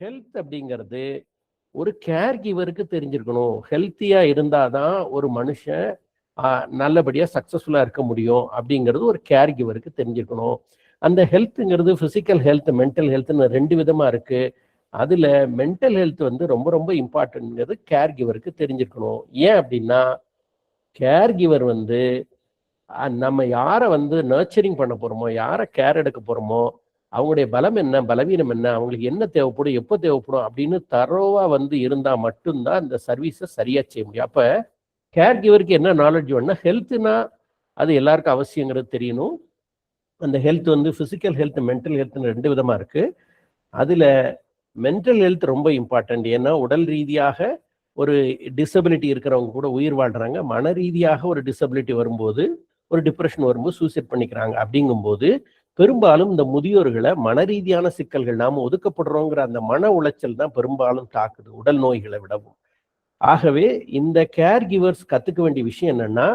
Health அப்படிங்கிறது ஒரு care கிவருக்கு தெரிஞ்சிருக்கணும். ஹெல்த்தியா இருந்தாதான் ஒரு மனுஷன் நல்லபடியா சக்சஸ்ஃபுல்லா இருக்க முடியும் அப்படிங்கிறது ஒரு கேர் கிவருக்கு தெரிஞ்சிருக்கணும். அந்த ஹெல்த்ங்கிறது பிசிக்கல் ஹெல்த், மென்டல் ஹெல்த்னு 2 விதமா இருக்கு. அதுல மென்டல் ஹெல்த் வந்து ரொம்ப ரொம்ப இம்பார்ட்டன்ட்ங்கிறது கேர் கிவருக்கு தெரிஞ்சிருக்கணும். ஏன் அப்படின்னா கேர் கிவர் வந்து நம்ம யாரை வந்து நர்ச்சரிங் பண்ண போறோமோ, யாரை கேர் எடுக்க போறோமோ, அவங்களுடைய பலம் என்ன, பலவீனம் என்ன, அவங்களுக்கு என்ன தேவைப்படும், எப்போ தேவைப்படும் அப்படின்னு தரோவா வந்து இருந்தா மட்டும்தான் இந்த சர்வீஸை சரியா செய்ய முடியும். அப்ப கேர் கிவருக்கு என்ன நாலேஜ் வேணும்னா, ஹெல்த்னா அது எல்லாருக்கும் அவசியங்கிறது தெரியணும். அந்த ஹெல்த் வந்து பிசிக்கல் ஹெல்த், மென்டல் ஹெல்த்னு 2 விதமா இருக்கு. அதுல மென்டல் ஹெல்த் ரொம்ப இம்பார்ட்டன்ட். ஏன்னா உடல் ரீதியாக ஒரு டிசபிலிட்டி இருக்கிறவங்க கூட உயிர் வாழ்றாங்க. மன ரீதியாக ஒரு டிசபிலிட்டி வரும்போது, ஒரு டிப்ரெஷன் வரும்போது சூசைட் பண்ணிக்கிறாங்க. அப்படிங்கும்போது பெரும்பாலும் இந்த முதியோர்களை மன ரீதியான சிக்கல்கள், நாம ஒதுக்கப்படுறோங்கிற அந்த மன உளைச்சல் தான் பெரும்பாலும் தாக்குது, உடல் நோய்களை விடவும். ஆகவே இந்த கேர் கிவர்ஸ் கத்துக்க வேண்டிய விஷயம் என்னன்னா,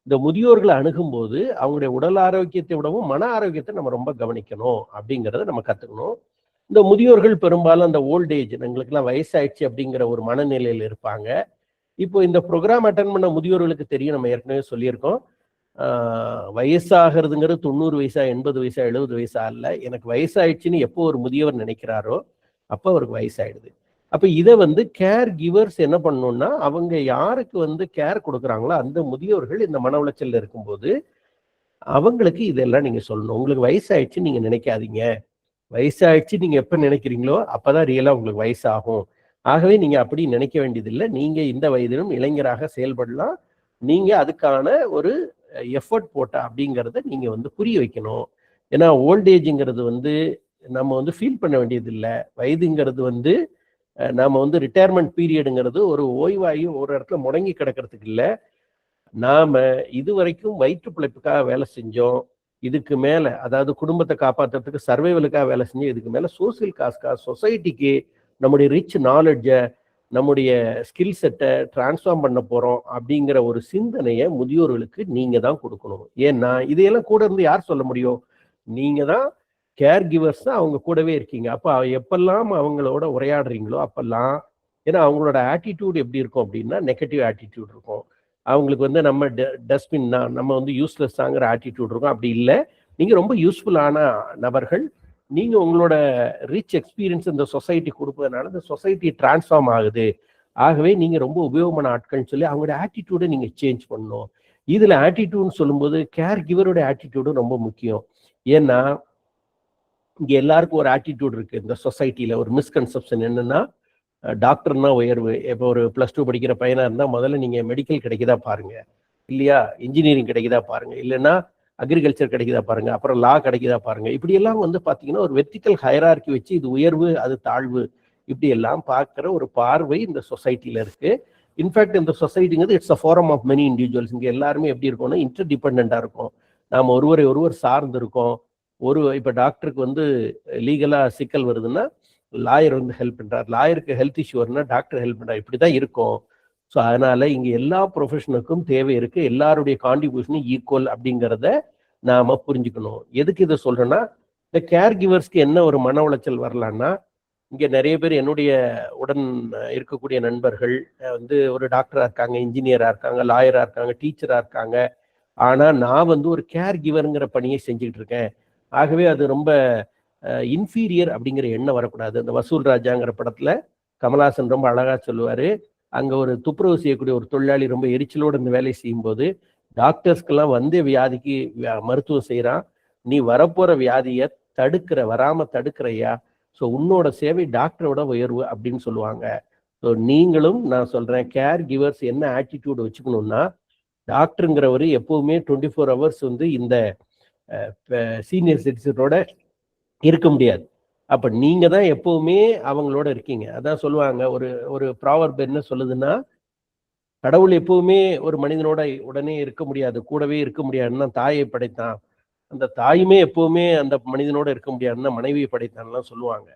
இந்த முதியோர்களை அணுகும்போது அவங்களுடைய உடல் ஆரோக்கியத்தை விடவும் மன ஆரோக்கியத்தை நம்ம ரொம்ப கவனிக்கணும் அப்படிங்கிறத நம்ம கத்துக்கணும். இந்த முதியோர்கள் பெரும்பாலும் அந்த ஓல்ட் ஏஜ், எங்களுக்கெல்லாம் வயசாயிடுச்சு அப்படிங்கிற ஒரு மனநிலையில் இருப்பாங்க. இப்போ இந்த ப்ரோக்ராம் அட்டன் பண்ண முதியோர்களுக்கு தெரியும், நம்ம ஏற்கனவே சொல்லியிருக்கோம், வயசாகிறதுங்கிறது 90 வயசா, 80 வயசா, 70 வயசா அல்ல. எனக்கு வயசாயிடுச்சுன்னு எப்போ ஒரு முதியவர் நினைக்கிறாரோ அப்போ அவருக்கு வயசாயிடுது. அப்ப இதை வந்து கேர் கிவர்ஸ் என்ன பண்ணணும்னா, அவங்க யாருக்கு வந்து கேர் கொடுக்குறாங்களோ அந்த முதியோர்கள் இந்த மன உளைச்சல்ல இருக்கும்போது அவங்களுக்கு இதெல்லாம் நீங்க சொல்லணும். உங்களுக்கு வயசாயிடுச்சு நீங்க நினைக்காதீங்க. வயசாயிடுச்சு நீங்க எப்ப நினைக்கிறீங்களோ அப்பதான் ரியலா உங்களுக்கு வயசாகும். ஆகவே நீங்க அப்படி நினைக்க வேண்டியதில்லை. நீங்க இந்த வயதிலும் இளைஞராக செயல்படலாம். நீங்க அதுக்கான ஒரு எஃபர்ட் போட்ட அப்படிங்கிறத நீங்க வந்து புரிய வைக்கணும். ஏன்னா ஓல்டேஜுங்கிறது வந்து நம்ம வந்து ஃபீல் பண்ண வேண்டியது இல்லை. வயதுங்கிறது வந்து நாம வந்து ரிட்டையர்மெண்ட் பீரியடுங்கிறது ஒரு ஓய்வாகி ஒரு இடத்துல முடங்கி கிடக்கிறதுக்கு இல்லை. நாம இதுவரைக்கும் வயிற்று பிழைப்புக்காக வேலை செஞ்சோம். இதுக்கு மேல, அதாவது குடும்பத்தை காப்பாற்றுறதுக்கு சர்வைவலுக்காக வேலை செஞ்சோம். இதுக்கு மேல சோசியல் காஸ்க்காக, சொசைட்டிக்கு நம்முடைய ரிச் நாலேஜை, நம்முடைய ஸ்கில் செட்டை டிரான்ஸ்ஃபார்ம் பண்ண போறோம் அப்படிங்கிற ஒரு சிந்தனையை முதியோர்களுக்கு நீங்க தான் கொடுக்கணும். ஏன்னா இதையெல்லாம் கூட இருந்து யார் சொல்ல முடியும்? நீங்க தான் கேர் கிவர்ஸ் தான், அவங்க கூடவே இருக்கீங்க. அப்ப எப்பெல்லாம் அவங்களோட உரையாடுறீங்களோ அப்பெல்லாம், ஏன்னா அவங்களோட ஆட்டிடியூட் எப்படி இருக்கும் அப்படின்னா நெகட்டிவ் ஆட்டிடியூட் இருக்கும். அவங்களுக்கு வந்து நம்ம டஸ்ட்பின் தான், நம்ம வந்து யூஸ்லெஸ் தாங்கிற ஆட்டிடியூட் இருக்கும். அப்படி இல்லை, நீங்க ரொம்ப யூஸ்ஃபுல்லான நபர்கள். நீங்க உங்களோட ரிச் எக்ஸ்பீரியன்ஸ் இந்த சொசைட்டி கொடுப்பதனால இந்த சொசைட்டி டிரான்ஸ்ஃபார்ம் ஆகுது. ஆகவே நீங்க ரொம்ப உபயோகமான ஆட்கள்னு சொல்லி அவங்களோட ஆட்டிடியூடை நீங்க சேஞ்ச் பண்ணணும். இதுல ஆட்டிடியூட்னு சொல்லும்போது கேர் கிவரோட ஆட்டிடியூடும் ரொம்ப முக்கியம். ஏன்னா இங்க எல்லாருக்கும் ஒரு ஆட்டிடியூட் இருக்கு. இந்த சொசைட்டில ஒரு மிஸ்கன்செப்ஷன் என்னன்னா, டாக்டர்னா உயர்வு. இப்போ ஒரு +2 படிக்கிற பையனா இருந்தா முதல்ல நீங்க மெடிக்கல் கிடைக்குதா பாருங்க, இல்லையா இன்ஜினியரிங் கிடைக்குதா பாருங்க, இல்லைன்னா அக்ரிகல்ச்சர் கிடைக்குதா பாருங்க, அப்புறம் லா கிடைக்குதா பாருங்க. இப்படி எல்லாம் வந்து பாத்தீங்கன்னா ஒரு வெர்டிக்கல் ஹைரார்கி வச்சு இது உயர்வு அது தாழ்வு இப்படி எல்லாம் பார்க்குற ஒரு பார்வை இந்த சொசைட்டில இருக்கு. இன்ஃபேக்ட் இந்த சொசைட்டிங்கிறது it's a forum of many individuals. இங்க எல்லாருமே எப்படி இருக்கும்னா இன்டர் டிபெண்டா இருக்கும். நாம ஒருவரை ஒருவர் சார்ந்து இருக்கோம். இப்போ டாக்டருக்கு வந்து லீகலா சிக்கல் வருதுன்னா லாயர் வந்து ஹெல்ப் பண்றார், லாயருக்கு ஹெல்த் இஷ்யூ வருதுன்னா டாக்டர் ஹெல்ப் பண்றார். இப்படிதான் இருக்கும். ஸோ அதனால இங்க எல்லா ப்ரொஃபஷனுக்கும் தேவை இருக்கு. எல்லாருடைய கான்ட்ரிபியூஷனும் ஈக்குவல் அப்படிங்கிறத நாம புரிஞ்சுக்கணும். எதுக்கு இதை சொல்றேன்னா, இந்த கேர் கிவர்ஸ்க்கு என்ன ஒரு மன உளைச்சல் வரலான்னா, இங்க நிறைய பேர் என்னுடைய உடன் இருக்கக்கூடிய நண்பர்கள் வந்து ஒரு டாக்டரா இருக்காங்க, இன்ஜினியரா இருக்காங்க, லாயரா இருக்காங்க, டீச்சரா இருக்காங்க. ஆனா நான் வந்து ஒரு கேர் கிவருங்கிற பணியை செஞ்சுக்கிட்டு இருக்கேன். ஆகவே அது ரொம்ப இன்ஃபீரியர் அப்படிங்கிற எண்ணம் வரக்கூடாது. அந்த வசூல் ராஜாங்கிற படத்துல கமல்ஹாசன் ரொம்ப அழகா சொல்லுவாரு, அங்க ஒரு துப்புரவு செய்யக்கூடிய ஒரு தொழிலாளி ரொம்ப எரிச்சலோடு இந்த வேலையை செய்யும்போது டாக்டர்ஸ்க்கெல்லாம் வந்த வியாதிக்கு மருத்துவம் செய்யறான், நீ வரப்போற வியாதியை வராம தடுக்கிறையா, ஸோ உன்னோட சேவை டாக்டரோட உயர்வு அப்படின்னு சொல்லுவாங்க. ஸோ நீங்களும் நான் சொல்றேன், கேர் கிவர்ஸ் என்ன ஆட்டிடியூட் வச்சுக்கணும்னா, டாக்டருங்கிறவர் எப்பவுமே 24 ஹவர்ஸ் வந்து இந்த சீனியர் சிட்டிசனோட இருக்க முடியாது. அப்ப நீங்க தான் எப்பவுமே அவங்களோட இருக்கீங்க. அதான் சொல்லுவாங்க, ஒரு ஒரு ப்ராவர்ப் என்ன சொல்லுதுன்னா, கடவுள் எப்பவுமே ஒரு மனிதனோட உடனே இருக்க முடியாது, கூடவே இருக்க முடியாதுன்னா தாயை படைத்தான், அந்த தாயுமே எப்பவுமே அந்த மனிதனோட இருக்க முடியாதுன்னா மனைவியை படைத்தான்லாம் சொல்லுவாங்க.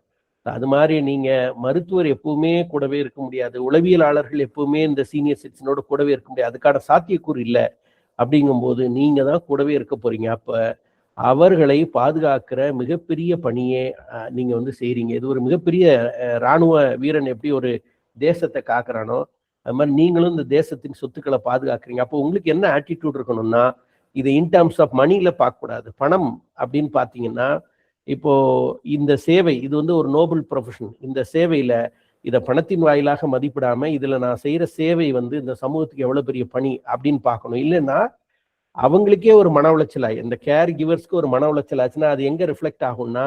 அது மாதிரி நீங்க மருத்துவர் எப்பவுமே கூடவே இருக்க முடியாது, உளவியலாளர்கள் எப்பவுமே இந்த சீனியர் சிட்டிசனோட கூடவே இருக்க முடியாது, அதுக்கான சாத்தியக்கூறு இல்லை. அப்படிங்கும்போது நீங்க தான் கூடவே இருக்க போறீங்க. அப்ப அவர்களை பாதுகாக்கிற மிகப்பெரிய பணியே நீங்க வந்து செய்றீங்க. இது ஒரு மிகப்பெரிய இராணுவ வீரன் எப்படி ஒரு தேசத்தை காக்குறானோ அது மாதிரி நீங்களும் இந்த தேசத்தின் சொத்துக்களை பாதுகாக்கிறீங்க. அப்போ உங்களுக்கு என்ன ஆட்டிடியூட் இருக்கணும்னா, இதை இன் டர்ம்ஸ் ஆஃப் மணியில பார்க்கக்கூடாது. பணம் அப்படின்னு பார்த்தீங்கன்னா, இப்போ இந்த சேவை இது வந்து ஒரு நோபல் ப்ரொஃபஷன். இந்த சேவையில இதை பணத்தின் வாயிலாக மதிப்பிடாம இதுல நான் செய்யற சேவை வந்து இந்த சமூகத்துக்கு எவ்வளவு பெரிய பணி அப்படின்னு பார்க்கணும். இல்லைன்னா அவங்களுக்கே ஒரு மன உளைச்சல் ஆகி, இந்த கேர் கிவர்ஸ்க்கு ஒரு மன உளைச்சல் ஆச்சுன்னா அது எங்க ரிஃப்ளெக்ட் ஆகும்னா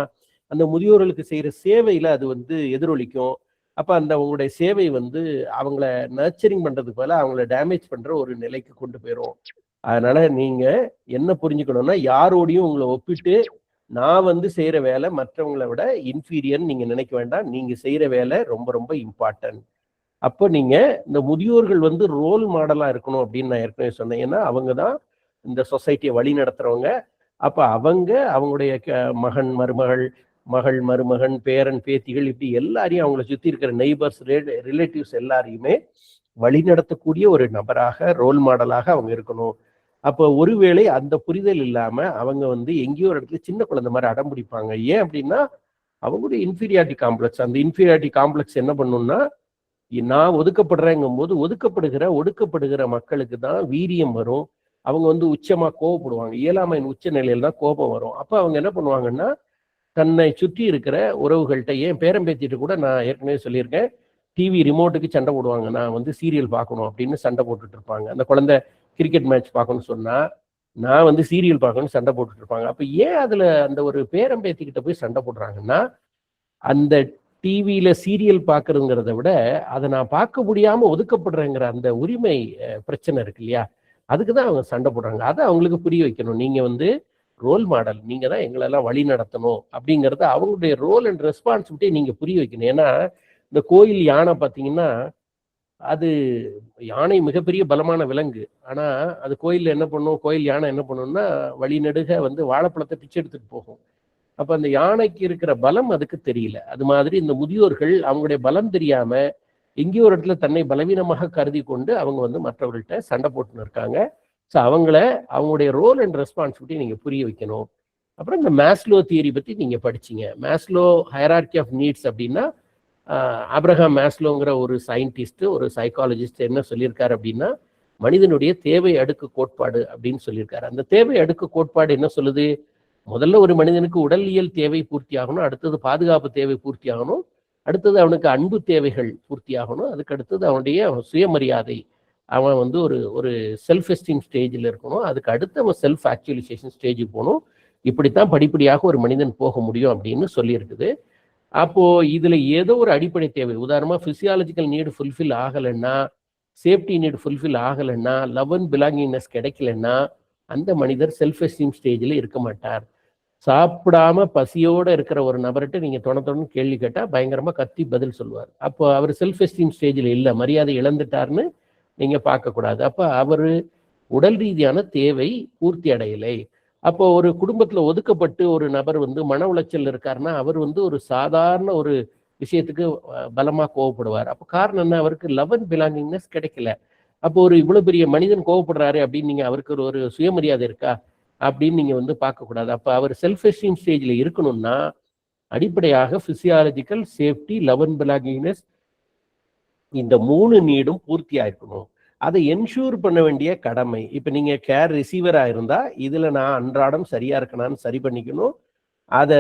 அந்த முதியோர்களுக்கு செய்யற சேவையில அது வந்து எதிரொலிக்கும். அப்ப அந்த உங்களுடைய சேவை வந்து அவங்கள நர்ச்சரிங் பண்றதுக்கு பதிலா அவங்கள டேமேஜ் பண்ற ஒரு நிலைக்கு கொண்டு போயிடும். அதனால நீங்க என்ன புரிஞ்சுக்கணும்னா, யாரோடையும் உங்களை ஒப்பிட்டு நான் வந்து செய்யற வேலை மற்றவங்களை விட இன்ஃபீரியர் நீங்க நினைக்க வேண்டாம். நீங்க செய்யற வேலை ரொம்ப ரொம்ப இம்பார்ட்டன்ட். அப்போ நீங்க இந்த முதியோர்கள் வந்து ரோல் மாடலா இருக்கணும் அப்படின்னு நான் ஏற்கனவே சொன்னேன். ஏன்னா அவங்க தான் இந்த சொசைட்டியை வழி நடத்துறவங்க. அப்ப அவங்க அவங்களுடைய மகன் மருமகள், மகள் மருமகன், பேரன் பேத்திகள் இப்படி எல்லாரையும் அவங்கள சுத்தி இருக்கிற நெய்பர்ஸ் ரிலேட்டிவ்ஸ் எல்லாரையுமே வழி நடத்தக்கூடிய ஒரு நபராக ரோல் மாடலாக அவங்க இருக்கணும். அப்போ ஒருவேளை அந்த புரிதல் இல்லாம அவங்க வந்து எங்கேயோ ஒரு இடத்துல சின்ன குழந்தை மாதிரி அடம் பிடிப்பாங்க. ஏன் அப்படின்னா அவங்களுடைய இன்ஃபீரியாரிட்டி காம்ப்ளெக்ஸ். அந்த இன்ஃபீரியாரிட்டி காம்ப்ளெக்ஸ் என்ன பண்ணும்னா, நான் ஒதுக்கப்படுறேங்கும் போது ஒடுக்கப்படுகிற மக்களுக்கு தான் வீரியம் வரும். அவங்க வந்து உச்சமா கோபப்படுவாங்க. இயலாமையின் உச்ச நிலையில தான் கோபம் வரும். அப்ப அவங்க என்ன பண்ணுவாங்கன்னா, தன்னை சுற்றி இருக்கிற உறவுகள்கிட்ட, ஏன் பேரம்பேத்திட்டு கூட நான் ஏற்கனவே சொல்லியிருக்கேன், டிவி ரிமோட்டுக்கு சண்டை போடுவாங்க. நான் வந்து சீரியல் பார்க்கணும் அப்படின்னு சண்டை போட்டுட்டு இருப்பாங்க. அந்த குழந்தை கிரிக்கெட் மேட்ச் பார்க்கணும்னு சொன்னா நான் வந்து சீரியல் பார்க்கணும்னு சண்டை போட்டுட்டு இருப்பாங்க. அப்ப ஏன் அதுல அந்த ஒரு பேரம்பேத்திக்கிட்ட போய் சண்டை போடுறாங்கன்னா, அந்த டிவியில சீரியல் பார்க்கறதுங்கிறத விட அதை நான் பார்க்க முடியாம ஒதுக்கப்படுறேங்கிற அந்த உரிமை பிரச்சனை இருக்கு இல்லையா, அதுக்கு தான் அவங்க சண்டை போடுறாங்க. அதை அவங்களுக்கு புரிய வைக்கணும். நீங்க வந்து ரோல் மாடல், நீங்க தான் எங்களெல்லாம் வழி நடத்தணும் அப்படிங்கிறத அவங்களுடைய ரோல் அண்ட் ரெஸ்பான்சிபிலிட்டி நீங்க புரிய வைக்கணும். ஏன்னா இந்த கோயில் யானை பார்த்தீங்கன்னா, அது யானை மிகப்பெரிய பலமான விலங்கு. ஆனா அது கோயில்ல என்ன பண்ணும், கோயில் யானை என்ன பண்ணும்னா வழிநெடுக வந்து வாழைப்பழத்தை பிச்சை எடுத்துட்டு போகும். அப்ப அந்த யானைக்கு இருக்கிற பலம் அதுக்கு தெரியல. அது மாதிரி இந்த முதியோர்கள் அவங்களுடைய பலம் தெரியாம எங்கேயோ ஒரு இடத்துல தன்னை பலவீனமாக கருதி கொண்டு அவங்க வந்து மற்றவர்கள்ட்ட சண்டை போட்டுன்னு இருக்காங்க. ஸோ அவங்களுடைய ரோல் அண்ட் ரெஸ்பான்சிபிலிட்டி நீங்க புரிய வைக்கணும். அப்புறம் இந்த மேஸ்லோ தியரி பத்தி நீங்க படிச்சீங்க. மேஸ்லோ ஹைரார்கி ஆஃப் நீட்ஸ் அப்படின்னா, ஆப்ரஹாம் மேஸ்லோங்கிற ஒரு சயின்டிஸ்ட், ஒரு சைக்காலஜிஸ்ட் என்ன சொல்லியிருக்காரு அப்படின்னா, மனிதனுடைய தேவை அடுக்கு கோட்பாடு அப்படின்னு சொல்லியிருக்காரு. அந்த தேவை அடுக்கு கோட்பாடு என்ன சொல்லுது, முதல்ல ஒரு மனிதனுக்கு உடலியல் தேவை பூர்த்தி ஆகணும், அடுத்தது பாதுகாப்பு தேவை பூர்த்தி ஆகணும், அடுத்தது அவனுக்கு அன்பு தேவைகள் பூர்த்தி ஆகணும், அதுக்கு அடுத்தது அவனுடைய சுயமரியாதை, அவன் வந்து ஒரு செல்ஃப் எஸ்டீம் ஸ்டேஜில் இருக்கணும், அதுக்கு அடுத்து அவன் செல்ஃப் ஆக்சுவலைசேஷன் ஸ்டேஜுக்கு போகணும். இப்படித்தான் படிப்படியாக ஒரு மனிதன் போக முடியும் அப்படின்னு சொல்லியிருக்குது. அப்போ இதுல ஏதோ ஒரு அடிப்படை தேவை, உதாரணமா பிசியாலஜிக்கல் நீடு ஃபுல்ஃபில் ஆகலைன்னா, சேஃப்டி நீடு ஃபுல்ஃபில் ஆகலைன்னா, லவ் அண்ட் பிலாங்கிங்னஸ் கிடைக்கலன்னா அந்த மனிதர் செல்ஃப் எஸ்டீம் ஸ்டேஜில் இருக்க மாட்டார். சாப்பிடாம பசியோட இருக்கிற ஒரு நபர்கிட்ட நீங்க தொண கேள்வி கேட்டா பயங்கரமா கத்தி பதில் சொல்லுவார். அப்போ அவர் செல்ஃப் எஸ்டீம் ஸ்டேஜில் இல்லை, மரியாதை இழந்துட்டார்னு நீங்க பார்க்கக்கூடாது. அப்ப அவரு உடல் ரீதியான தேவை பூர்த்தி அடையலை. அப்போ ஒரு குடும்பத்துல ஒதுக்கப்பட்டு ஒரு நபர் வந்து மன உளைச்சல் இருக்காருன்னா அவர் வந்து ஒரு சாதாரண ஒரு விஷயத்துக்கு பலமா கோவப்படுவார். அப்போ காரணம் என்ன, அவருக்கு லவ் அண்ட் பிலாங்கிங்னஸ் கிடைக்கல. அப்போ ஒரு இவ்வளவு பெரிய மனிதன் கோவப்படுறாரு அப்படின்னு நீங்க அவருக்கு ஒரு சுயமரியாதை இருக்கா அப்படின்னு நீங்க வந்து பார்க்கக்கூடாது. அப்ப அவர் செல்ஃப் எஸ்டீம் ஸ்டேஜ்ல இருக்கணும்னா அடிப்படையாக physiological, safety, love and belongingness இந்த 3 நீடும் பூர்த்தியா இருக்கணும். அதை என்ஷூர் பண்ண வேண்டிய கடமை. இப்ப நீங்க கேர் ரிசீவரா இருந்தா இதுல நான் அன்றாடம் சரியா இருக்கணும்னு சரி பண்ணிக்கணும். அதை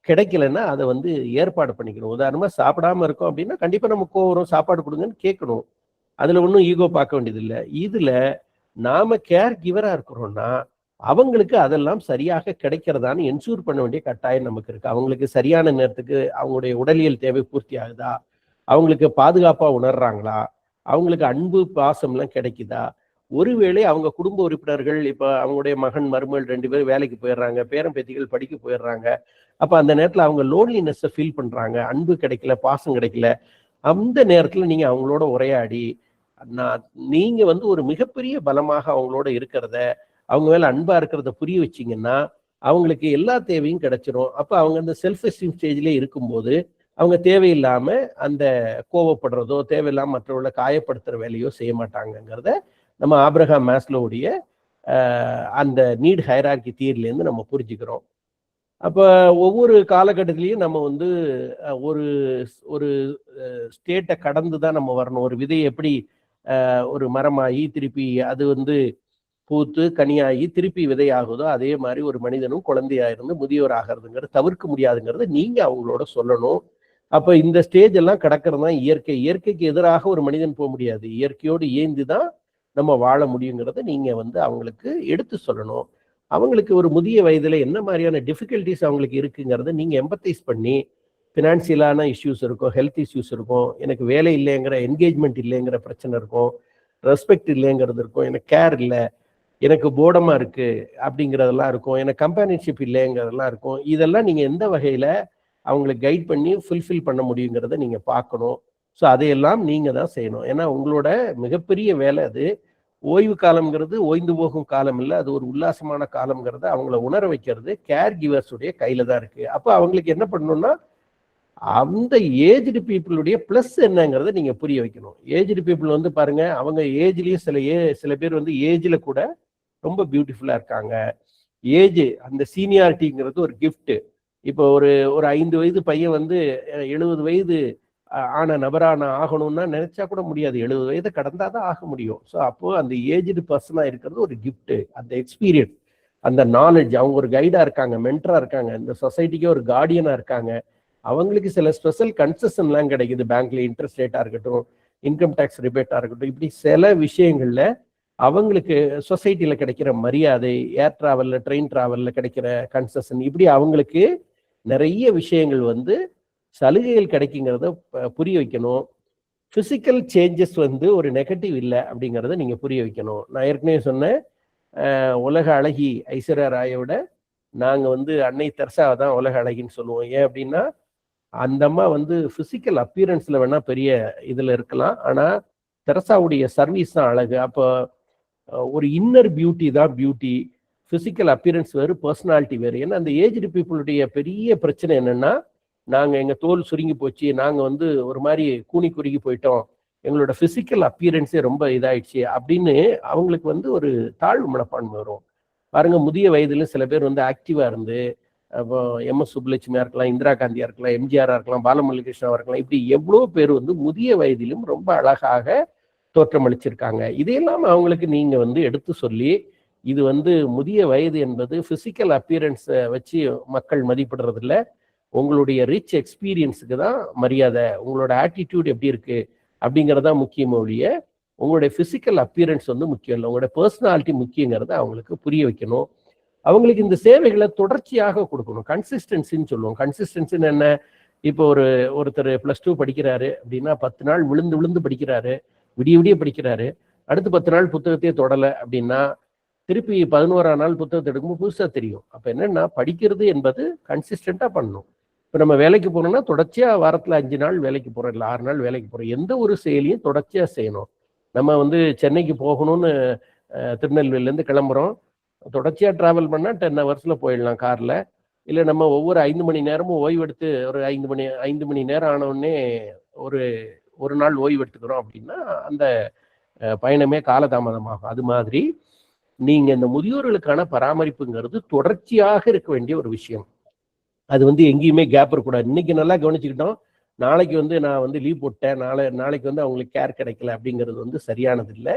கிடைக்கலன்னா அதை வந்து ஏற்பாடு பண்ணிக்கணும். உதாரணமா சாப்பிடாம இருக்கோம் அப்படின்னா கண்டிப்பா நம்ம கோவம், சாப்பாடு கொடுங்கன்னு கேட்கணும். அதுல ஒன்றும் ஈகோ பார்க்க வேண்டியது இல்லை. இதுல நாம கேர் கிவரா இருக்கிறோம்னா அவங்களுக்கு அதெல்லாம் சரியாக கிடைக்கிறதான்னு என்ஷூர் பண்ண வேண்டிய கட்டாயம் நமக்கு இருக்கு. அவங்களுக்கு சரியான நேரத்துக்கு அவங்களுடைய உடலியல் தேவை பூர்த்தி ஆகுதா, அவங்களுக்கு பாதுகாப்பா உணர்றாங்களா, அவங்களுக்கு அன்பு பாசம்லாம் கிடைக்குதா, ஒருவேளை அவங்க குடும்ப உறுப்பினர்கள் இப்ப அவங்களுடைய மகன் மருமகள் 2 பேரும் வேலைக்கு போயிடுறாங்க, பேரன் பேத்திகள் படிக்க போயிடுறாங்க, அப்ப அந்த நேரத்துல அவங்க லோன்லினஸ் ஃபீல் பண்றாங்க, அன்பு கிடைக்கல, பாசம் கிடைக்கல. அந்த நேரத்துல நீங்க அவங்களோட உரையாடி நீங்க வந்து ஒரு மிகப்பெரிய பலமாக அவங்களோட இருக்கிறத, அவங்க மேல அன்பா இருக்கிறத புரிய வச்சிங்கன்னா அவங்களுக்கு எல்லா தேவையும் கிடைச்சிரும். அப்ப அவங்க அந்த செல்ஃப் எஸ்டீம் ஸ்டேஜ்லேயே இருக்கும்போது அவங்க தேவையில்லாம அந்த கோவப்படுறதோ தேவையில்லாம மற்றவர்களை காயப்படுத்துற வேலையோ செய்ய மாட்டாங்கங்கிறத நம்ம ஆப்ரஹாம் மேஸ்லோவுடைய அந்த நீட் ஹைரார்கி தியரிலேருந்து நம்ம புரிஞ்சுக்கிறோம். அப்போ ஒவ்வொரு காலகட்டத்திலையும் நம்ம வந்து ஒரு ஒரு ஸ்டேட்டை கடந்து தான் நம்ம வரணும். ஒரு விதை எப்படி ஒரு மரமாகி திருப்பி அது வந்து பூத்து கனியாகி திருப்பி விதையாகுதோ அதே மாதிரி ஒரு மனிதனும் குழந்தையா இருந்து முதியோர் ஆகிறதுங்கிறது தவிர்க்க முடியாதுங்கிறத நீங்க அவங்களோட சொல்லணும். அப்ப இந்த ஸ்டேஜ் எல்லாம் கடக்கிறது தான் இயற்கை. இயற்கைக்கு எதிராக ஒரு மனிதன் போக முடியாது. இயற்கையோடு ஏந்து தான் நம்ம வாழ முடியுங்கிறத நீங்க வந்து அவங்களுக்கு எடுத்து சொல்லணும். அவங்களுக்கு ஒரு முதிய வயதுல என்ன மாதிரியான டிஃபிகல்டிஸ் அவங்களுக்கு இருக்குங்கிறத நீங்க எம்பத்தைஸ் பண்ணி, ஃபினான்சியலான இஷ்யூஸ் இருக்கும், ஹெல்த் இஷ்யூஸ் இருக்கும், எனக்கு வேலை இல்லைங்கிற என்கேஜ்மெண்ட் இல்லைங்கிற பிரச்சனை இருக்கும், ரெஸ்பெக்ட் இல்லைங்கிறது இருக்கும், எனக்கு கேர் இல்லை, எனக்கு போர்டமா இருக்கு அப்படிங்கிறதெல்லாம் இருக்கும், எனக்கு கம்பேனியன்ஷிப் இல்லைங்கிறதெல்லாம் இருக்கும். இதெல்லாம் நீங்க எந்த வகையில அவங்களை கைட் பண்ணி ஃபுல்ஃபில் பண்ண முடியுங்கிறத நீங்க பார்க்கணும். ஸோ அதையெல்லாம் நீங்க தான் செய்யணும். ஏன்னா உங்களோட மிகப்பெரிய வேலை அது. ஓய்வு காலம்ங்கிறது ஓய்ந்து போகும் காலம் இல்லை, அது ஒரு உல்லாசமான காலம்ங்கிறத அவங்கள உணர வைக்கிறது கேர் கிவர்ஸுடைய கையில தான் இருக்கு. அப்போ அவங்களுக்கு என்ன பண்ணணும்னா அந்த ஏஜ்டு பீப்புளுடைய பிளஸ் என்னங்கிறத நீங்க புரிய வைக்கணும். ஏஜ்டு பீப்புள் வந்து பாருங்க, அவங்க ஏஜ்லயும் சில பேர் வந்து ஏஜ்ல கூட ரொம்ப பியூட்டிஃபுல்லா இருக்காங்க. ஏஜ் அந்த சீனியாரிட்டிங்கிறது ஒரு கிஃப்ட். இப்போ ஒரு 5 வயது பையன் வந்து 70 வயது ஆன நபரான ஆகணும்னா நினைச்சா கூட முடியாது. 70 வயதை கடந்தாதான் ஆக முடியும். ஸோ அப்போ அந்த ஏஜ்டு பர்சனா இருக்கிறது ஒரு கிஃப்ட். அந்த எக்ஸ்பீரியன்ஸ், அந்த நாலேஜ், அவங்க ஒரு கைடா இருக்காங்க, மென்டரா இருக்காங்க, இந்த சொசைட்டிக்கே ஒரு கார்டியனா இருக்காங்க. அவங்களுக்கு சில ஸ்பெஷல் கன்செஷன்லாம் கிடைக்குது. பேங்க்ல இன்ட்ரெஸ்ட் ரேட்டா இருக்கட்டும், இன்கம் டேக்ஸ் ரிபேட்டா இருக்கட்டும், இப்படி சில விஷயங்கள்ல அவங்களுக்கு சொசைட்டில கிடைக்கிற மரியாதை, ஏர் டிராவல்ல ட்ரெயின் டிராவல்ல கிடைக்கிற கன்செஷன், இப்படி அவங்களுக்கு நிறைய விஷயங்கள் வந்து சலுகைகள் கிடைக்குங்கிறத புரிய வைக்கணும். பிசிக்கல் சேஞ்சஸ் வந்து ஒரு நெகட்டிவ் இல்லை அப்படிங்கிறத நீங்க புரிய வைக்கணும். நான் ஏற்கனவே சொன்னேன், உலக அழகி ஐஸ்வர்யா ராயோட நாங்க வந்து அன்னை தெரசாவை தான் உலக அழகின்னு சொல்லுவோம். ஏன் அப்படின்னா அந்த அம்மா வந்து பிசிக்கல் அப்பியரன்ஸ்ல வேணா பெரிய இதுல இருக்கலாம், ஆனா தெரசாவுடைய சர்வீஸ் தான் அழகு. அப்போ ஒரு இன்னர் பியூட்டி தான் பியூட்டி, பிசிக்கல் அப்பியரன்ஸ் வேறு, பர்சனாலிட்டி வேறு. ஏன்னா அந்த ஏஜ்டு பீப்புளுடைய பெரிய பிரச்சனை என்னன்னா, நாங்க எங்க தோல் சுருங்கி போச்சு, நாங்க வந்து ஒரு மாதிரி கூனி குறுகி போயிட்டோம், எங்களோட பிசிக்கல் அப்பியரன்ஸே ரொம்ப இதாயிடுச்சு அப்படின்னு அவங்களுக்கு வந்து ஒரு தாழ்வு மனப்பான்மை வரும். பாருங்க, முதிய வயதுல சில பேர் வந்து ஆக்டிவா இருந்து, அப்போ எம்எஸ் சுப்புலட்சுமியா இருக்கலாம், இந்திரா காந்தியா இருக்கலாம், எம்ஜிஆரா இருக்கலாம், பாலமுரளிகிருஷ்ணாவா இருக்கலாம், இப்படி எவ்வளோ பேர் வந்து முதிய வயதிலும் ரொம்ப அழகாக தோற்றமளிச்சிருக்காங்க. இதையெல்லாம் அவங்களுக்கு நீங்க வந்து எடுத்து சொல்லி, இது வந்து முதிய வயது என்பது பிசிக்கல் அப்பியரன்ஸை வச்சு மக்கள் மதிப்பிடுறது இல்லை, உங்களுடைய ரிச் எக்ஸ்பீரியன்ஸுக்கு தான் மரியாதை, உங்களோட ஆட்டிடியூட் எப்படி இருக்கு அப்படிங்கிறதா முக்கியமோ ஒழிய உங்களுடைய பிசிக்கல் அப்பியரன்ஸ் வந்து முக்கியம் இல்லை, உங்களுடைய பர்சனாலிட்டி முக்கியங்கிறத அவங்களுக்கு புரிய வைக்கணும். அவங்களுக்கு இந்த சேவைகளை தொடர்ச்சியாக கொடுக்கணும். கன்சிஸ்டன்சின்னு சொல்லுவோம். கன்சிஸ்டன்சின்னு என்ன? இப்போ ஒருத்தர் +2 படிக்கிறாரு அப்படின்னா 10 நாள் விழுந்து விழுந்து படிக்கிறாரு, விடிய விடிய படிக்கிறாரு, அடுத்து 10 நாள் புத்தகத்தையே தொடலை அப்படின்னா திருப்பி 11ஆம் நாள் புத்தகத்தை எடுக்கும்போது புதுசாக தெரியும். அப்போ என்னன்னா, படிக்கிறது என்பது கன்சிஸ்டண்டா பண்ணணும். இப்போ நம்ம வேலைக்கு போனோம்னா தொடர்ச்சியா வாரத்தில் 5 நாள் வேலைக்கு போறோம், இல்லை 6 நாள் வேலைக்கு போறோம். எந்த ஒரு செயலியும் தொடர்ச்சியா செய்யணும். நம்ம வந்து சென்னைக்கு போகணும்னு திருநெல்வேலியிலேருந்து கிளம்புறோம், தொடர்ச்சியா டிராவல் பண்ணா 10 ஹவர்ஸ்ல போயிடலாம் கார்ல. இல்லை நம்ம ஒவ்வொரு 5 மணி நேரமும் ஓய்வெடுத்து ஒரு 5 மணி நேரம் ஆனவுடனே ஒரு நாள் ஓய்வு எடுத்துக்கிறோம் அப்படின்னா அந்த பயணமே காலதாமதமாகும். அது மாதிரி நீங்க இந்த முதியோர்களுக்கான பராமரிப்புங்கிறது தொடர்ச்சியாக இருக்க வேண்டிய ஒரு விஷயம். அது வந்து எங்கேயுமே கேப் இருக்கக்கூடாது. இன்னைக்கு நல்லா கவனிச்சுக்கிட்டோம், நாளைக்கு வந்து நான் வந்து லீவ் போட்டேன், நாளைக்கு வந்து அவங்களுக்கு கேர் கிடைக்கல அப்படிங்கிறது வந்து சரியானது இல்லை.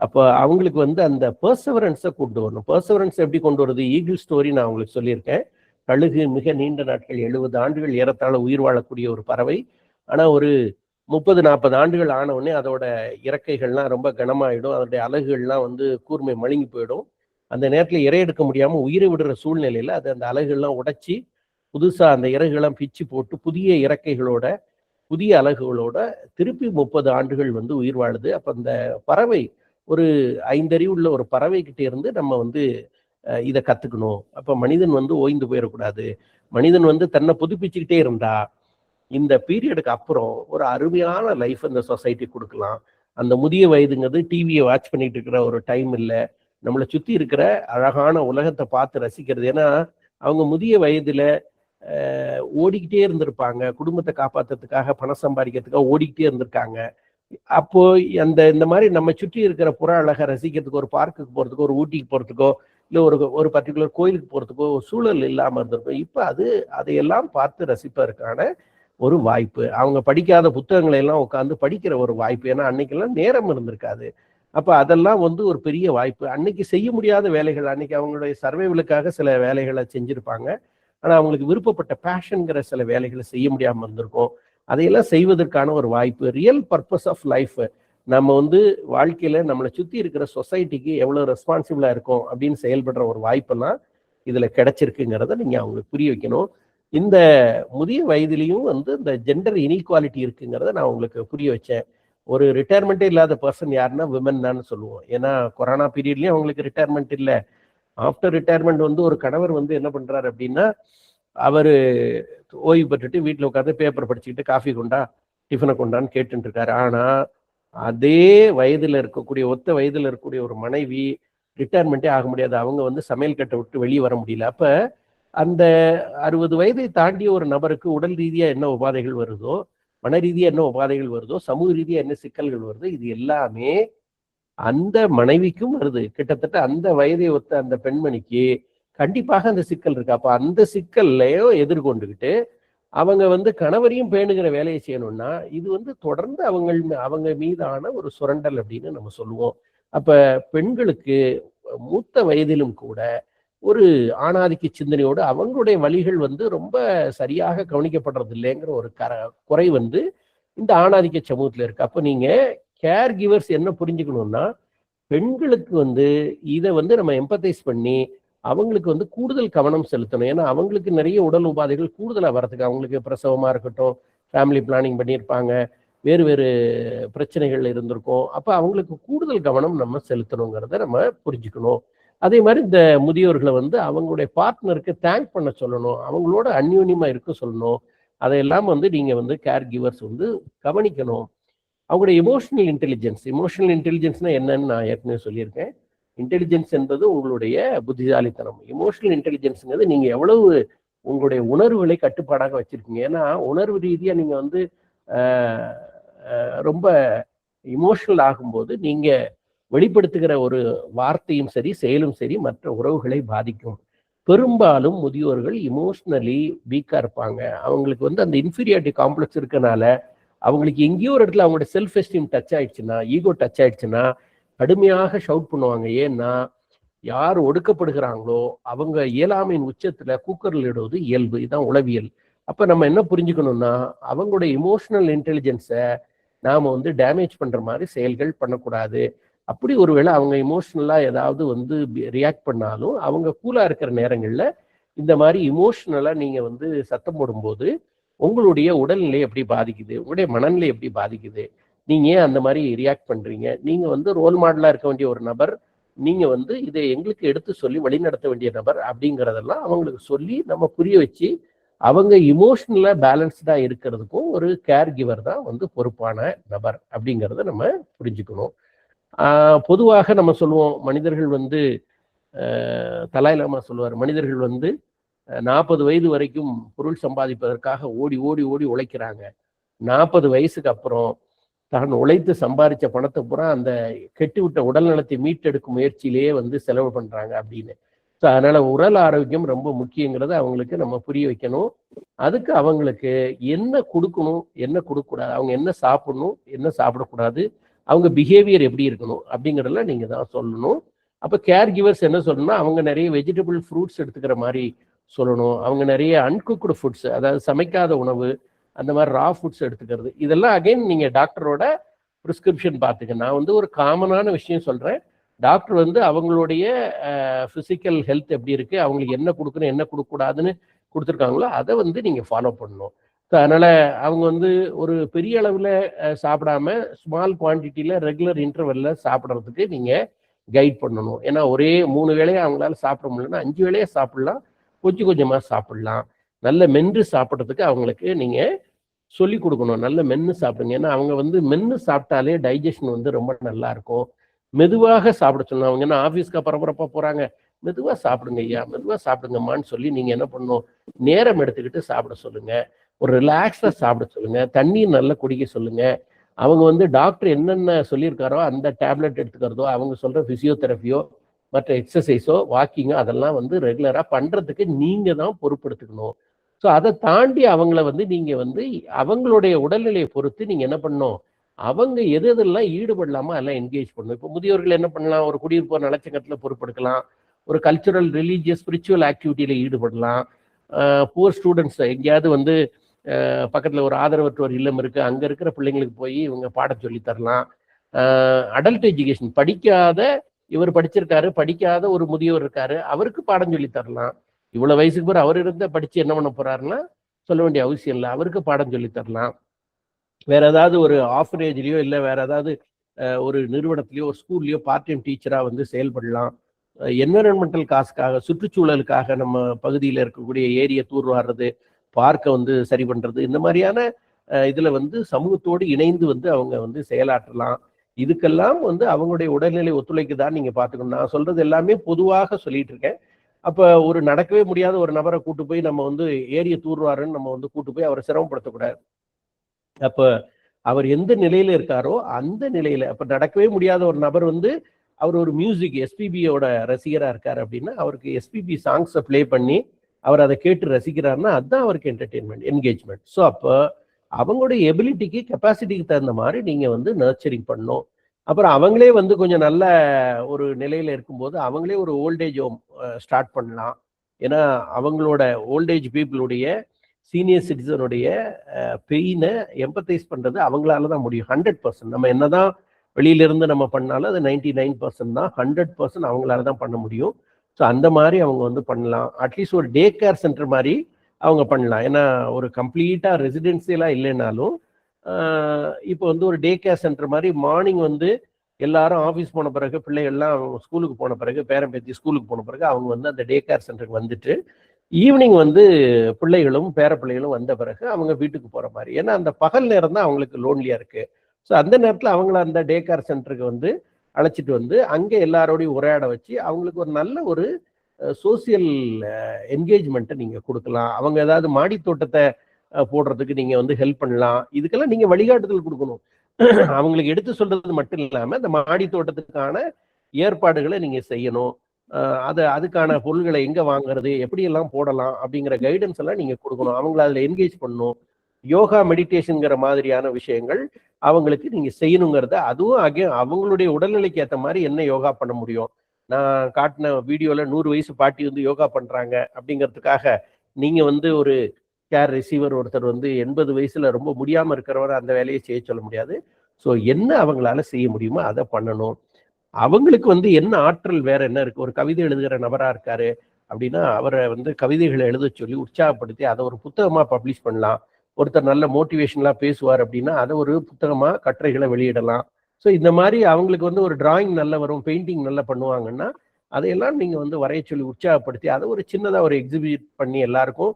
அப்போ அவங்களுக்கு வந்து அந்த பெர்சவரன்ஸை கொண்டு வரணும். பெர்சவரன்ஸ் எப்படி கொண்டு வருது? ஈகிள் ஸ்டோரி நான் உங்களுக்கு சொல்லியிருக்கேன். கழுகு மிக நீண்ட நாட்கள் 70 ஆண்டுகள் ஏறத்தாழ உயிர் வாழக்கூடிய ஒரு பறவை. ஆனால் ஒரு 30-40 ஆண்டுகள் ஆனவுடனே அதோட இறக்கைகள்லாம் ரொம்ப கனமாயிடும், அதோடைய அலகுகள்லாம் வந்து கூர்மை மழுங்கி போயிடும். அந்த நேரத்தில் இறை எடுக்க முடியாமல் உயிரை விடுற சூழ்நிலையில் அது அந்த அலகுகள்லாம் உடைச்சி புதுசாக அந்த இறகுகள்லாம் பிச்சு போட்டு புதிய இறக்கைகளோட புதிய அலகுகளோட திருப்பி 30 ஆண்டுகள் வந்து உயிர் வாழுது. அப்போ அந்த பறவை ஒரு 5 அறிவு உள்ள ஒரு பறவை கிட்டே இருந்து நம்ம வந்து இதை கத்துக்கணும். அப்போ மனிதன் வந்து ஓய்ந்து போயிடக்கூடாது. மனிதன் வந்து தன்னை புதுப்பிச்சுக்கிட்டே இருந்தா இந்த பீரியடுக்கு அப்புறம் ஒரு அருமையான லைஃப் இந்த சொசைட்டி கொடுக்கலாம். அந்த முதிய வயதுங்கிறது டிவியை வாட்ச் பண்ணிட்டு இருக்கிற ஒரு டைம் இல்லை, நம்மளை சுற்றி இருக்கிற அழகான உலகத்தை பார்த்து ரசிக்கிறது. ஏன்னா அவங்க முதிய வயதுல ஓடிக்கிட்டே இருந்திருப்பாங்க, குடும்பத்தை காப்பாற்றுறதுக்காக பணம் சம்பாதிக்கிறதுக்காக ஓடிக்கிட்டே இருந்திருக்காங்க. அப்போ இந்த மாதிரி நம்ம சுற்றி இருக்கிற புற அழகை ரசிக்கிறதுக்கு ஒரு பார்க்குக்கு போறதுக்கோ, ஒரு ஊட்டிக்கு போறதுக்கோ, இல்லை ஒரு பர்டிகுலர் கோயிலுக்கு போறதுக்கோ சூழல் இல்லாம இருந்திருக்கும். இப்ப அதையெல்லாம் பார்த்து ரசிப்பதற்கான ஒரு வாய்ப்பு, அவங்க படிக்காத புத்தகங்களை எல்லாம் உட்காந்து படிக்கிற ஒரு வாய்ப்பு. ஏன்னா அன்னைக்கெல்லாம் நேரம் இருந்திருக்காது. அப்ப அதெல்லாம் ஒரு பெரிய வாய்ப்பு. அன்னைக்கு செய்ய முடியாத வேலைகள், அன்னைக்கு அவங்களுடைய சர்வைவலுக்காக சில வேலைகளை செஞ்சிருப்பாங்க. ஆனா அவங்களுக்கு விருப்பப்பட்ட பேஷன்கிற சில வேலைகளை செய்ய முடியாம இருந்திருக்கும். அதையெல்லாம் செய்வதற்கான ஒரு வாய்ப்பு. ரியல் பர்பஸ் ஆஃப் லைஃப், நம்ம வாழ்க்கையில நம்மளை சுத்தி இருக்கிற சொசைட்டிக்கு எவ்வளவு ரெஸ்பான்சிபிளா இருக்கும் அப்படின்னு செயல்படுற ஒரு வாய்ப்பெல்லாம் இதுல கிடைச்சிருக்குங்கிறத நீங்க அவங்களுக்கு புரிய வைக்கணும். இந்த முதிய வயதிலையும் இந்த ஜெண்டர் இனீக்வாலிட்டி இருக்குங்கிறத நான் உங்களுக்கு புரிய வச்சேன். ஒரு ரிட்டையர்மெண்ட்டே இல்லாத பர்சன் யாருன்னா விமன் தான் சொல்லுவோம். ஏன்னா கொரோனா பீரியட்லயும் அவங்களுக்கு ரிட்டையர்மெண்ட் இல்லை. ஆஃப்டர் ரிட்டையர்மெண்ட் ஒரு கணவர் என்ன பண்றாரு அப்படின்னா, அவரு ஓய்வு பெற்றுட்டு வீட்டில் உட்காந்து பேப்பர் படிச்சுக்கிட்டு காஃபி கொண்டா டிஃபனை கொண்டான்னு கேட்டுட்டு இருக்காரு. ஆனா அதே வயதுல இருக்கக்கூடிய ஒத்த வயதுல இருக்கக்கூடிய ஒரு மனைவி ரிட்டையர்மெண்ட்டே ஆக முடியாது. அவங்க சமையல் கட்டை விட்டு வெளியே வர முடியல. அப்ப அந்த 60 வயதை தாண்டிய ஒரு நபருக்கு உடல் ரீதியா என்ன உபாதைகள் வருதோ, மன ரீதியா என்ன உபாதைகள் வருதோ, சமூக ரீதியா என்ன சிக்கல்கள் வருதோ, இது எல்லாமே அந்த மனைவிக்கும் வருது. கிட்டத்தட்ட அந்த வயதை ஒத்த அந்த பெண்மணிக்கு கண்டிப்பாக அந்த சிக்கல் இருக்கு. அப்ப அந்த சிக்கல்லையும் எதிர்கொண்டுகிட்டு அவங்க கணவரையும் பேணுகிற வேலையை செய்யணும்னா இது தொடர்ந்து அவங்க மீதான ஒரு சுரண்டல் அப்படின்னு நம்ம சொல்லுவோம். அப்ப பெண்களுக்கு மூத்த வயதிலும் கூட ஒரு ஆணாதிக்க சிந்தனையோடு அவங்களுடைய வழிகள் ரொம்ப சரியாக கவனிக்கப்படுறது இல்லைங்கிற ஒரு குறை இந்த ஆணாதிக்க சமூகத்துல இருக்கு. அப்ப நீங்க கேர் கிவர்ஸ் என்ன புரிஞ்சுக்கணும்னா, பெண்களுக்கு இதை நம்ம எம்பத்தைஸ் பண்ணி அவங்களுக்கு கூடுதல் கவனம் செலுத்தணும். ஏன்னா அவங்களுக்கு நிறைய உடல் உபாதைகள் கூடுதலா வரதுக்கு, அவங்களுக்கு பிரசவமா இருக்கட்டும், ஃபேமிலி பிளானிங் பண்ணியிருப்பாங்க, வேறு வேறு பிரச்சனைகள் இருந்திருக்கும். அப்ப அவங்களுக்கு கூடுதல் கவனம் நம்ம செலுத்தணுங்கிறத நம்ம புரிஞ்சுக்கணும். அதே மாதிரி இந்த முதியோர்களை அவங்களுடைய பார்ட்னருக்கு தேங்க் பண்ண சொல்லணும், அவங்களோட அந்யோன்யமா இருக்க சொல்லணும். அதையெல்லாம் நீங்க கேர் கிவர்ஸ் கவனிக்கணும். அவங்களுடைய எமோஷனல் இன்டெலிஜென்ஸ்னா என்னன்னு நான் ஏற்கனவே சொல்லியிருக்கேன். இன்டெலிஜென்ஸ் என்பது உங்களுடைய புத்திசாலித்தனம். எமோஷனல் இன்டெலிஜென்ஸ்ங்கிறது நீங்க எவ்வளவு உங்களுடைய உணர்வுகளை கட்டுப்பாடாக வச்சிருக்கீங்க. ஏன்னா உணர்வு ரீதியா நீங்க ரொம்ப இமோஷனல் ஆகும்போது நீங்க வெளிப்படுத்துகிற ஒரு வார்த்தையும் சரி செயலும் சரி மற்ற உறவுகளை பாதிக்கும். பெரும்பாலும் முதியோர்கள் இமோஷனலி வீக்கா இருப்பாங்க. அவங்களுக்கு அந்த இன்ஃபீரியாரிட்டி காம்ப்ளெக்ஸ் இருக்கனால அவங்களுக்கு எங்கேயோ ஒரு இடத்துல அவங்களோட செல்ஃப் எஸ்டீம் டச் ஆயிடுச்சுன்னா, ஈகோ டச் ஆயிடுச்சுன்னா கடுமையாக ஷவுட் பண்ணுவாங்க. ஏன்னா யார் ஒடுக்கப்படுகிறாங்களோ அவங்க இயலாமையின் உச்சத்துல கூக்கரில் இடுவது இயல்பு. இதுதான் உளவியல். அப்ப நம்ம என்ன புரிஞ்சுக்கணும்னா, அவங்களுடைய இமோஷனல் இன்டெலிஜென்ஸை நாம டேமேஜ் பண்ற மாதிரி செயல்கள் பண்ணக்கூடாது. அப்படி ஒருவேளை அவங்க இமோஷனலா ஏதாவது ரியாக்ட் பண்ணாலும் அவங்க கூலா இருக்கிற நேரங்கள்ல இந்த மாதிரி இமோஷனலா நீங்க சத்தம் போடும்போது உங்களுடைய உடல்நிலை எப்படி பாதிக்குது, உங்களுடைய மனநிலை எப்படி பாதிக்குது, நீங்க ஏன் அந்த மாதிரி ரியாக்ட் பண்றீங்க, நீங்க ரோல் மாடலா இருக்க வேண்டிய ஒரு நபர், நீங்க இதை எங்களுக்கு எடுத்து சொல்லி வழிநடத்த வேண்டிய நபர் அப்படிங்கிறதெல்லாம் அவங்களுக்கு சொல்லி நம்ம புரிய வச்சு அவங்க இமோஷனலா பேலன்ஸ்டா இருக்கிறதுக்கும் ஒரு கேர் கிவர் தான் பொறுப்பான நபர் அப்படிங்கிறத நம்ம புரிஞ்சுக்கணும். பொதுவாக நம்ம சொல்லுவோம், மனிதர்கள் தலாய் லாமா சொல்லுவார், மனிதர்கள் 40 வயது வரைக்கும் பொருள் சம்பாதிப்பதற்காக ஓடி ஓடி ஓடி உழைக்கிறாங்க. 40 வயசுக்கு அப்புறம் தான் உழைத்து சம்பாதிச்ச பணத்தை பூரா அந்த கெட்டுவிட்ட உடல் நலத்தை மீட்டெடுக்கும் முயற்சியிலேயே செலவு பண்றாங்க அப்படின்னு. ஸோ அதனால உடல் ஆரோக்கியம் ரொம்ப முக்கியங்கிறத அவங்களுக்கு நம்ம புரிய வைக்கணும். அதுக்கு அவங்களுக்கு என்ன கொடுக்கணும், என்ன கொடுக்கக்கூடாது, அவங்க என்ன சாப்பிடணும், என்ன சாப்பிடக்கூடாது, அவங்க பிஹேவியர் எப்படி இருக்கணும் அப்படிங்கிறதெல்லாம் நீங்க தான் சொல்லணும். அப்போ கேர் கிவர்ஸ் என்ன சொல்லணும்னா, அவங்க நிறைய வெஜிடபிள் ஃப்ரூட்ஸ் எடுத்துக்கிற மாதிரி சொல்லணும். அவங்க நிறைய அன்குக்டு ஃபுட்ஸ், அதாவது சமைக்காத உணவு, அந்த மாதிரி ரா ஃபுட்ஸ் எடுத்துக்கிறது. இதெல்லாம் அகைன் நீங்க டாக்டரோட ப்ரிஸ்கிரிப்ஷன் பார்த்துக்க. நான் ஒரு காமனான விஷயம் சொல்றேன். டாக்டர் அவங்களுடைய ஃபிசிக்கல் ஹெல்த் எப்படி இருக்கு, அவங்களுக்கு என்ன கொடுக்கணும் என்ன கொடுக்கக்கூடாதுன்னு கொடுத்துருக்காங்களோ அதை நீங்க ஃபாலோ பண்ணணும். ஸோ அதனால அவங்க ஒரு பெரிய அளவில் சாப்பிடாம ஸ்மால் குவான்டிட்டியில ரெகுலர் இன்டர்வெல்ல சாப்பிட்றதுக்கு நீங்க கைட் பண்ணணும். ஏன்னா ஒரே 3 வேளையை அவங்களால சாப்பிட முடியலன்னா 5 வேளையை சாப்பிடலாம், கொஞ்சம் கொஞ்சமா சாப்பிடலாம். நல்ல மென்று சாப்பிட்றதுக்கு அவங்களுக்கு நீங்க சொல்லி கொடுக்கணும். நல்ல மென்று சாப்பிடுங்க. ஏன்னா அவங்க மென்று சாப்பிட்டாலே டைஜஷன் ரொம்ப நல்லா இருக்கும். மெதுவாக சாப்பிட சொல்லணும். அவங்க என்ன ஆஃபீஸ்க்கு பரபரப்பா போறாங்க, மெதுவா சாப்பிடுங்க ஐயா, மெதுவா சாப்பிடுங்கம்மான்னு சொல்லி நீங்க என்ன பண்ணணும், நேரம் எடுத்துக்கிட்டு சாப்பிட சொல்லுங்க. ஒரு ரிலாக்ஸா சாப்பிட சொல்லுங்க. தண்ணீர் நல்லா குடிக்க சொல்லுங்க. அவங்க வந்து டாக்டர் என்னென்ன சொல்லியிருக்காரோ அந்த டேப்லெட் எடுத்துக்கிறதோ, அவங்க சொல்ற பிசியோதெரபியோ, மற்ற எக்ஸசைஸோ, வாக்கிங்கோ அதெல்லாம் வந்து ரெகுலரா பண்றதுக்கு நீங்க தான் பொறுப்பெடுத்துக்கணும். ஸோ அதை தாண்டி அவங்கள வந்து நீங்க வந்து அவங்களுடைய உடல்நிலையை பொறுத்து நீங்க என்ன பண்ணணும், அவங்க எது எதெல்லாம் ஈடுபடலாமோ அதெல்லாம் என்கேஜ் பண்ணணும். இப்போ முதியோர்கள் என்ன பண்ணலாம், ஒரு குடியிருப்போர் நலச்சங்கத்தில் பொறுப்பெடுக்கலாம், ஒரு கல்ச்சுரல் ரிலீஜியஸ் ஸ்பிரிச்சுவல் ஆக்டிவிட்டியில ஈடுபடலாம். புவர் ஸ்டூடெண்ட்ஸ் எங்கேயாவது வந்து பக்கத்துல ஒரு ஆதரவற்றோர் இல்லம் இருக்கு, அங்க இருக்கிற பிள்ளைங்களுக்கு போய் இவங்க பாடம் சொல்லி தரலாம். அடல்ட் எஜுகேஷன் படிக்காத இவர் படிச்சிருக்காரு, படிக்காத ஒரு முதியோர் இருக்காரு, அவருக்கு பாடம் சொல்லி தரலாம். இவ்வளவு வயசுக்கு பிறகு அவர் இருந்த படிச்சு என்ன பண்ண போறாருன்னா சொல்ல வேண்டிய அவசியம் இல்லை, அவருக்கு பாடம் சொல்லி தரலாம். வேற ஏதாவது ஒரு ஆஃபரேஜ்லயோ இல்லை வேற ஏதாவது ஒரு நிறுவனத்திலயோ ஒரு ஸ்கூல்லையோ பார்ட் டைம் டீச்சரா வந்து செயல்படலாம். என்விரான்மெண்டல் காசுக்காக, சுற்றுச்சூழலுக்காக நம்ம பகுதியில் இருக்கக்கூடிய ஏரியை தூர்வாடுறது, பார்க்கை வந்து சரி பண்றது, இந்த மாதிரியான இதுல வந்து சமூகத்தோடு இணைந்து வந்து அவங்க வந்து செயலாற்றலாம். இதுக்கெல்லாம் வந்து அவங்களுடைய உடல்நிலை ஒத்துழைக்குதான் நீங்க பாத்துக்கணும். நான் சொல்றது எல்லாமே பொதுவாக சொல்லிட்டு இருக்கேன். அப்ப ஒரு நடக்கவே முடியாத ஒரு நபரை கூட்டு போய் நம்ம வந்து ஏரியை தூர்வாருன்னு நம்ம வந்து கூட்டு போய் அவரை சிரமப்படுத்தக்கூடாது. அப்ப அவர் எந்த நிலையில இருக்காரோ அந்த நிலையில, அப்ப நடக்கவே முடியாத ஒரு நபர் வந்து அவர் ஒரு மியூசிக் எஸ்பிபியோட ரசிகரா இருக்காரு அப்படின்னா அவருக்கு எஸ்பிபி சாங்ஸை பிளே பண்ணி அவர் அதை கேட்டு ரசிக்கிறாருன்னா அதுதான் அவருக்கு என்டர்டெயின்மெண்ட், என்கேஜ்மெண்ட். ஸோ அப்போ அவங்களுடைய எபிலிட்டிக்கு, கெப்பாசிட்டிக்கு தகுந்த மாதிரி நீங்க வந்து நர்ச்சரிங் பண்ணணும். அப்புறம் அவங்களே வந்து கொஞ்சம் நல்ல ஒரு நிலையில இருக்கும்போது அவங்களே ஒரு ஓல்டேஜ் ஹோம் ஸ்டார்ட் பண்ணலாம். ஏன்னா அவங்களோட ஓல்டேஜ் பீப்புளுடைய, சீனியர் சிட்டிசனுடைய பெயினை எம்பத்தைஸ் பண்றது அவங்களால தான் முடியும். 100%. நம்ம என்னதான் வெளியிலிருந்து நம்ம பண்ணாலும் அது 99% தான், 100% அவங்களால தான் பண்ண முடியும். ஸோ அந்த மாதிரி அவங்க வந்து பண்ணலாம். அட்லீஸ்ட் ஒரு டே கேர் சென்டர் மாதிரி அவங்க பண்ணலாம். ஏன்னா ஒரு கம்ப்ளீட்டா ரெசிடென்சியலா இல்லைனாலும் இப்போ வந்து ஒரு டே கேர் சென்டர் மாதிரி மார்னிங் வந்து எல்லாரும் ஆஃபீஸ் போன பிறகு, பிள்ளைகள்லாம் ஸ்கூலுக்கு போன பிறகு, பேரம்பேத்தி ஸ்கூலுக்கு போன பிறகு அவங்க வந்து அந்த டே கேர் சென்டருக்கு வந்துட்டு ஈவினிங் வந்து பிள்ளைகளும் பேர பிள்ளைகளும் வந்த பிறகு அவங்க வீட்டுக்கு போற மாதிரி. ஏன்னா அந்த பகல் நேரம் தான் அவங்களுக்கு லோன்லியா இருக்கு. ஸோ அந்த நேரத்தில் அவங்கள அந்த டே கேர் சென்டருக்கு வந்து அழைச்சிட்டு வந்து அங்கே எல்லாரோடையும் உரையாட வச்சு அவங்களுக்கு ஒரு நல்ல ஒரு சோசியல் என்கேஜ்மெண்ட்டை நீங்க கொடுக்கலாம். அவங்க ஏதாவது மாடி தோட்டத்தை போடுறதுக்கு நீங்க வந்து ஹெல்ப் பண்ணலாம். இதுக்கெல்லாம் நீங்க வழிகாட்டுதல் கொடுக்கணும். அவங்களுக்கு எடுத்து சொல்றது மட்டும் இல்லாம இந்த மாடி தோட்டத்துக்கான ஏற்பாடுகளை நீங்க செய்யணும். அதுக்கான பொருள்களை எங்க வாங்குறது, எப்படியெல்லாம் போடலாம் அப்படிங்கிற கைடன்ஸ் எல்லாம் நீங்க கொடுக்கணும். அவங்கள அதுல என்கேஜ் பண்ணணும். யோகா, மெடிடேஷன்ங்கிற மாதிரியான விஷயங்கள் அவங்களுக்கு நீங்க செய்யணுங்கிறத, அதுவும் அவங்களுடைய உடல்நிலைக்கு ஏற்ற மாதிரி என்ன யோகா பண்ண முடியும். நான் காட்டின வீடியோல 100 வயசு பாட்டி வந்து யோகா பண்றாங்க அப்படிங்கிறதுக்காக நீங்க வந்து ஒரு கேர் ரிசீவர் ஒருத்தர் வந்து 80 வயசுல ரொம்ப முடியாம இருக்கிறவரை அந்த வேலையை செய்ய சொல்ல முடியாது. ஸோ என்ன அவங்களால செய்ய முடியுமோ அதை பண்ணணும். அவங்களுக்கு வந்து என்ன ஆற்றல் வேற என்ன இருக்கு. ஒரு கவிதை எழுதுகிற நபரா இருக்காரு அப்படின்னா அவரை வந்து கவிதைகளை எழுத சொல்லி உற்சாகப்படுத்தி அதை ஒரு புத்தகமா பப்ளிஷ் பண்ணலாம். ஒருத்தர் நல்ல மோட்டிவேஷனலா பேசுவார் அப்படின்னா அதை ஒரு புத்தகமா, கட்டுரைகளை வெளியிடலாம். ஸோ இந்த மாதிரி அவங்களுக்கு வந்து ஒரு டிராயிங் நல்லா வரும், பெயிண்டிங் நல்லா பண்ணுவாங்கன்னா அதையெல்லாம் நீங்க வந்து வரைய சொல்லி உற்சாகப்படுத்தி அதை ஒரு சின்னதா ஒரு எக்ஸிபிட் பண்ணி எல்லாருக்கும்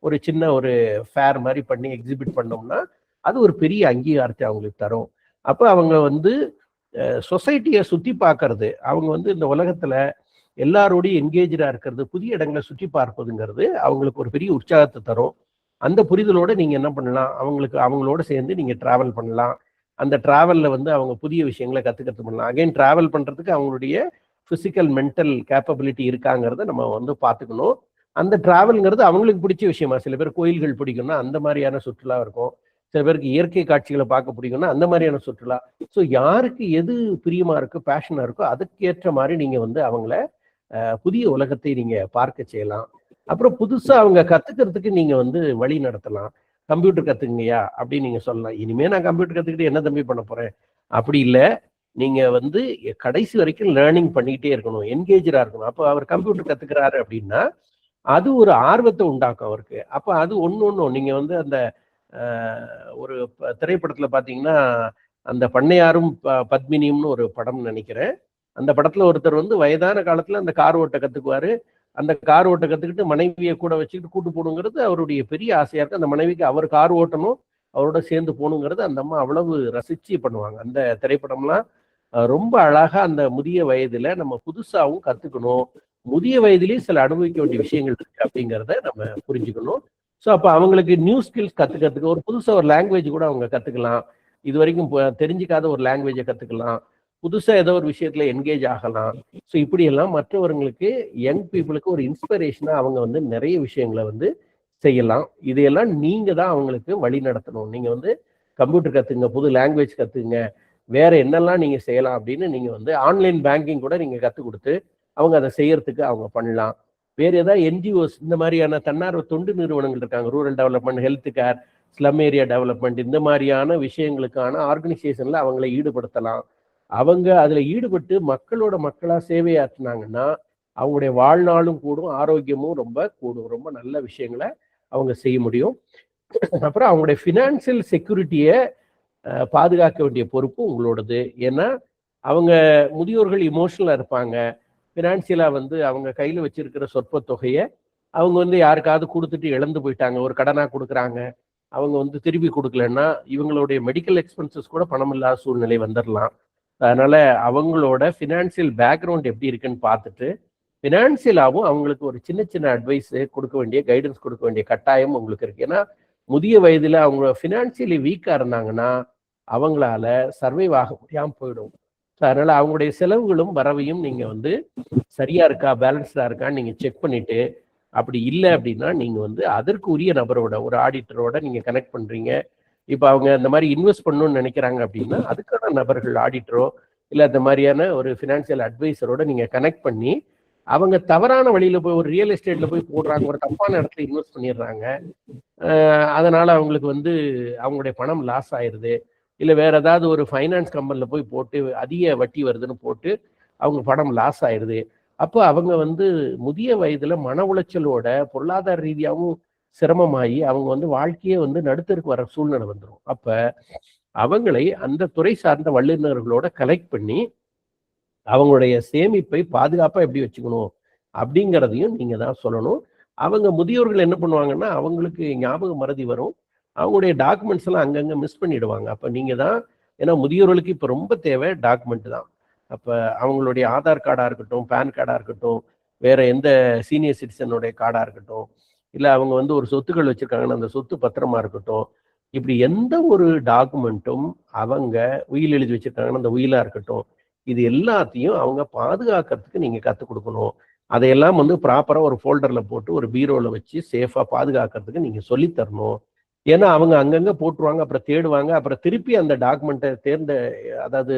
ஒரு சின்ன ஒரு ஃபேர் மாதிரி பண்ணி எக்ஸிபிட் பண்ணோம்னா அது ஒரு பெரிய அங்கீகாரத்தை அவங்களுக்கு தரும். அப்போ அவங்க வந்து சொசைட்டியை சுற்றி பார்க்கறது, அவங்க வந்து இந்த உலகத்துல எல்லாரோடையும் என்கேஜா இருக்கிறது, புதிய இடங்களை சுற்றி பார்ப்பதுங்கிறது அவங்களுக்கு ஒரு பெரிய உற்சாகத்தை தரும். அந்த புரிதலோட நீங்க என்ன பண்ணலாம், அவங்களோட சேர்ந்து நீங்க டிராவல் பண்ணலாம். அந்த டிராவல்ல வந்து அவங்க புதிய விஷயங்களை கத்துக்கிறது பண்ணலாம். அகைன் டிராவல் பண்றதுக்கு அவங்களுடைய பிசிக்கல், மென்டல் கேப்பபிலிட்டி இருக்காங்கிறத நம்ம வந்து பார்த்துக்கணும். அந்த டிராவல்ங்கிறது அவங்களுக்கு பிடிச்ச விஷயமா, சில பேர் கோயில்கள் பிடிக்கும்னா அந்த மாதிரியான சுற்றுலா இருக்கும், சில பேருக்கு இயற்கை காட்சிகளை பார்க்க பிடிக்கும்னா அந்த மாதிரியான சுற்றுலா. ஸோ யாருக்கு எது பிரியமா இருக்கு, பேஷனா இருக்கோ அதுக்கேற்ற மாதிரி நீங்க வந்து அவங்கள புதிய உலகத்தை நீங்க பார்க்க செய்யலாம். அப்புறம் புதுசா அவங்க கத்துக்கிறதுக்கு நீங்க வந்து வழி நடத்தலாம். கம்ப்யூட்டர் கத்துக்கங்கய்யா அப்படின்னு நீங்க சொல்லலாம். இனிமே நான் கம்ப்யூட்டர் கத்துக்கிட்டு என்ன தம்பி பண்ண போறேன் அப்படி இல்லை. நீங்க வந்து கடைசி வரைக்கும் லேர்னிங் பண்ணிக்கிட்டே இருக்கணும், என்கேஜா இருக்கணும். அப்போ அவர் கம்ப்யூட்டர் கத்துக்கிறாரு அப்படின்னா அது ஒரு ஆர்வத்தை உண்டாக்கும் அவருக்கு. அப்ப அது ஒன்னும் நீங்க வந்து அந்த ஒரு திரைப்படத்துல பாத்தீங்கன்னா அந்த பண்ணையாரும் பத்மினியும்னு ஒரு படம் நினைக்கிறேன். அந்த படத்துல ஒருத்தர் வந்து வயதான காலத்துல அந்த கார் ஓட்ட கத்துக்குவாரு. அந்த கார் ஓட்ட கத்துக்கிட்டு மனைவியை கூட வச்சுக்கிட்டு கூட்டு போகணுங்கிறது அவருடைய பெரிய ஆசையா இருக்கு. அந்த மனைவிக்கு அவர் கார் ஓட்டணும், அவரோட சேர்ந்து போகணுங்கிறது அந்த அம்மா அவ்வளவு ரசிச்சு பண்ணுவாங்க. அந்த திரைப்படம்லாம் ரொம்ப அழகா அந்த முதிய வயதுல நம்ம புதுசாவும் கத்துக்கணும், முதிய வயதிலேயே சில அனுபவிக்க வேண்டிய விஷயங்கள் இருக்கு அப்படிங்கிறத நம்ம புரிஞ்சுக்கணும். ஸோ அப்போ அவங்களுக்கு நியூ ஸ்கில்ஸ் கத்துக்கிறதுக்கு ஒரு புதுசாக ஒரு லாங்குவேஜ் கூட அவங்க கத்துக்கலாம். இது வரைக்கும் தெரிஞ்சிக்காத ஒரு லாங்குவேஜை கற்றுக்கலாம், புதுசாக ஏதோ ஒரு விஷயத்தில் என்கேஜ் ஆகலாம். ஸோ இப்படியெல்லாம் மற்றவர்களுக்கு, யங் பீப்புளுக்கு ஒரு இன்ஸ்பிரேஷனாக அவங்க வந்து நிறைய விஷயங்களை வந்து செய்யலாம். இதையெல்லாம் நீங்கள் தான் அவங்களுக்கு வழி நடத்தணும். நீங்கள் வந்து கம்ப்யூட்டர் கற்றுங்க, புது லாங்குவேஜ் கற்றுங்க, வேற என்னெல்லாம் நீங்கள் செய்யலாம் அப்படின்னு நீங்கள் வந்து ஆன்லைன் பேங்கிங் கூட நீங்கள் கற்றுக் கொடுத்து அவங்க அதை செய்யறதுக்கு அவங்க பண்ணலாம். வேறு ஏதாவது என்ஜிஓஸ் இந்த மாதிரியான தன்னார்வ தொண்டு நிறுவனங்கள் இருக்காங்க, rural development, health care, slum area development, இந்த மாதிரியான விஷயங்களுக்கான ஆர்கனைசேஷன்ல அவங்களை ஈடுபடுத்தலாம். அவங்க அதில் ஈடுபட்டு மக்களோட மக்களாக சேவையாற்றினாங்கன்னா அவங்களுடைய வாழ்நாளும் கூடும், ஆரோக்கியமும் ரொம்ப கூடும், ரொம்ப நல்ல விஷயங்களை அவங்க செய்ய முடியும். அப்புறம் அவங்களுடைய ஃபினான்சியல் செக்யூரிட்டியை பாதுகாக்க வேண்டிய பொறுப்பு உங்களோடது. ஏன்னா அவங்க முதியோர்கள் இமோஷனலாக இருப்பாங்க. ஃபினான்சியலாக வந்து அவங்க கையில் வச்சிருக்கிற சொற்ப தொகையை அவங்க வந்து யாருக்காவது கொடுத்துட்டு இழந்து போயிட்டாங்க, ஒரு கடனாக கொடுக்குறாங்க, அவங்க வந்து திருப்பி கொடுக்கலன்னா இவங்களுடைய மெடிக்கல் எக்ஸ்பென்சஸ் கூட பணம் இல்லாத சூழ்நிலை வந்துடலாம். அதனால அவங்களோட ஃபினான்சியல் பேக்ரவுண்ட் எப்படி இருக்குன்னு பார்த்துட்டு ஃபினான்சியலாகவும் அவங்களுக்கு ஒரு சின்ன சின்ன அட்வைஸ் கொடுக்க வேண்டிய, கைடன்ஸ் கொடுக்க வேண்டிய கட்டாயம் உங்களுக்கு இருக்கு. ஏன்னா முதிய வயதில் அவங்க ஃபினான்சியலி வீக்காக இருந்தாங்கன்னா அவங்களால சர்வைவ் ஆக முடியாமல் போயிடும். அதனால அவங்களுடைய செலவுகளும் வரவையும் நீங்க வந்து சரியா இருக்கா, பேலன்ஸ்டா இருக்கான்னு நீங்க செக் பண்ணிட்டு, அப்படி இல்லை அப்படின்னா நீங்க வந்து அதற்கு உரிய நபரோட, ஒரு ஆடிட்டரோட நீங்க கனெக்ட் பண்றீங்க. இப்போ அவங்க இந்த மாதிரி இன்வெஸ்ட் பண்ணணும்னு நினைக்கிறாங்க அப்படின்னா அதுக்கான நபர்கள், ஆடிட்டரோ இல்லை அந்த மாதிரியான ஒரு ஃபினான்சியல் அட்வைசரோட நீங்க கனெக்ட் பண்ணி, அவங்க தவறான வழியில போய் ஒரு ரியல் எஸ்டேட்ல போய் போடுறாங்க, ஒரு தப்பான இடத்துல இன்வெஸ்ட் பண்ணிடுறாங்க, அதனால அவங்களுக்கு வந்து அவங்களுடைய பணம் லாஸ் ஆயிடுது. இல்லை வேற ஏதாவது ஒரு ஃபைனான்ஸ் கம்பெனியில் போய் போட்டு அதிக வட்டி வருதுன்னு போட்டு அவங்க பணம் லாஸ் ஆயிடுது. அப்போ அவங்க வந்து முதிய வயதுல மன உளைச்சலோட பொருளாதார ரீதியாகவும் சிரமமாகி அவங்க வந்து வாழ்க்கையே வந்து நடுத்தருக்கு வர சூழ்நிலை வந்துடும். அப்ப அவங்களை அந்த துறை சார்ந்த வல்லுநர்களோட கலெக்ட் பண்ணி அவங்களுடைய சேமிப்பை பாதுகாப்பாக எப்படி வச்சுக்கணும் அப்படிங்கிறதையும் நீங்க தான் சொல்லணும். அவங்க முதியோர்கள் என்ன பண்ணுவாங்கன்னா அவங்களுக்கு ஞாபக மறதி வரும், அவங்களுடைய டாக்குமெண்ட்ஸ் எல்லாம் அங்கங்கே மிஸ் பண்ணிடுவாங்க. அப்போ நீங்கள் தான், ஏன்னா முதியோர்களுக்கு இப்போ ரொம்ப தேவை டாக்குமெண்ட் தான். அப்போ அவங்களுடைய ஆதார் கார்டாக இருக்கட்டும், பேன் கார்டாக இருக்கட்டும், வேற எந்த சீனியர் சிட்டிசனுடைய கார்டாக இருக்கட்டும், இல்லை அவங்க வந்து ஒரு சொத்துக்கள் வச்சுருக்காங்கன்னா அந்த சொத்து பத்திரமா இருக்கட்டும், இப்படி எந்த ஒரு டாக்குமெண்ட்டும் அவங்க உயில் எழுதி வச்சுருக்காங்கன்னா அந்த உயிலாக இருக்கட்டும், இது எல்லாத்தையும் அவங்க பாதுகாக்கிறதுக்கு நீங்கள் கற்றுக் கொடுக்கணும். அதையெல்லாம் வந்து ப்ராப்பராக ஒரு ஃபோல்டரில் போட்டு ஒரு பீரோவில் வச்சு சேஃபாக பாதுகாக்கிறதுக்கு நீங்கள் சொல்லித்தரணும். ஏன்னா அவங்க அங்கங்கே போட்டுருவாங்க, அப்புறம் தேடுவாங்க, அப்புறம் திருப்பி அந்த டாக்குமெண்ட்டை அதாவது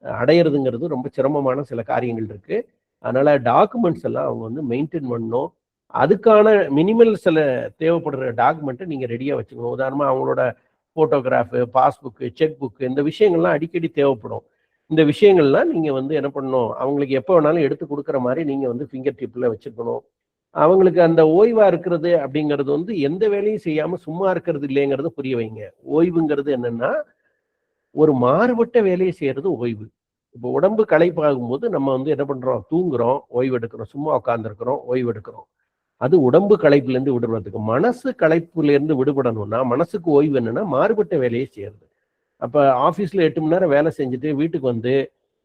அடையிறதுங்கிறது ரொம்ப சிரமமான சில காரியங்கள் இருக்கு. அதனால டாக்குமெண்ட்ஸ் எல்லாம் அவங்க வந்து மெயின்டைன் பண்ணணும். அதுக்கான மினிமல் சில தேவைப்படுற டாக்குமெண்ட்டை நீங்கள் ரெடியாக வச்சுக்கணும். உதாரணமாக அவங்களோட ஃபோட்டோகிராஃபு, பாஸ்புக்கு, செக் புக்கு, இந்த விஷயங்கள்லாம் அடிக்கடி தேவைப்படும். இந்த விஷயங்கள்லாம் நீங்கள் வந்து என்ன பண்ணணும், அவங்களுக்கு எப்போ வேணாலும் எடுத்து கொடுக்குற மாதிரி நீங்கள் வந்து ஃபிங்கர் டிப்பில் வச்சுக்கணும். அவங்களுக்கு அந்த ஓய்வா இருக்கிறது அப்படிங்கிறது வந்து எந்த வேலையும் செய்யாம சும்மா இருக்கிறது இல்லைங்கிறது புரிய வைங்க. ஓய்வுங்கிறது என்னன்னா ஒரு மாறுபட்ட வேலையை செய்யறது ஓய்வு. இப்போ உடம்பு களைப்பாகும் போது நம்ம வந்து என்ன பண்றோம், தூங்குறோம், ஓய்வு எடுக்கிறோம், சும்மா உட்காந்துருக்கிறோம், ஓய்வு எடுக்கிறோம். அது உடம்பு களைப்புல இருந்து விடுபடுறதுக்கு. மனசு களைப்புல இருந்து விடுபடணும்னா மனசுக்கு ஓய்வு என்னன்னா மாறுபட்ட வேலையை செய்யறது. அப்ப ஆபீஸ்ல 8 மணி நேரம் வேலை செஞ்சுட்டு வீட்டுக்கு வந்து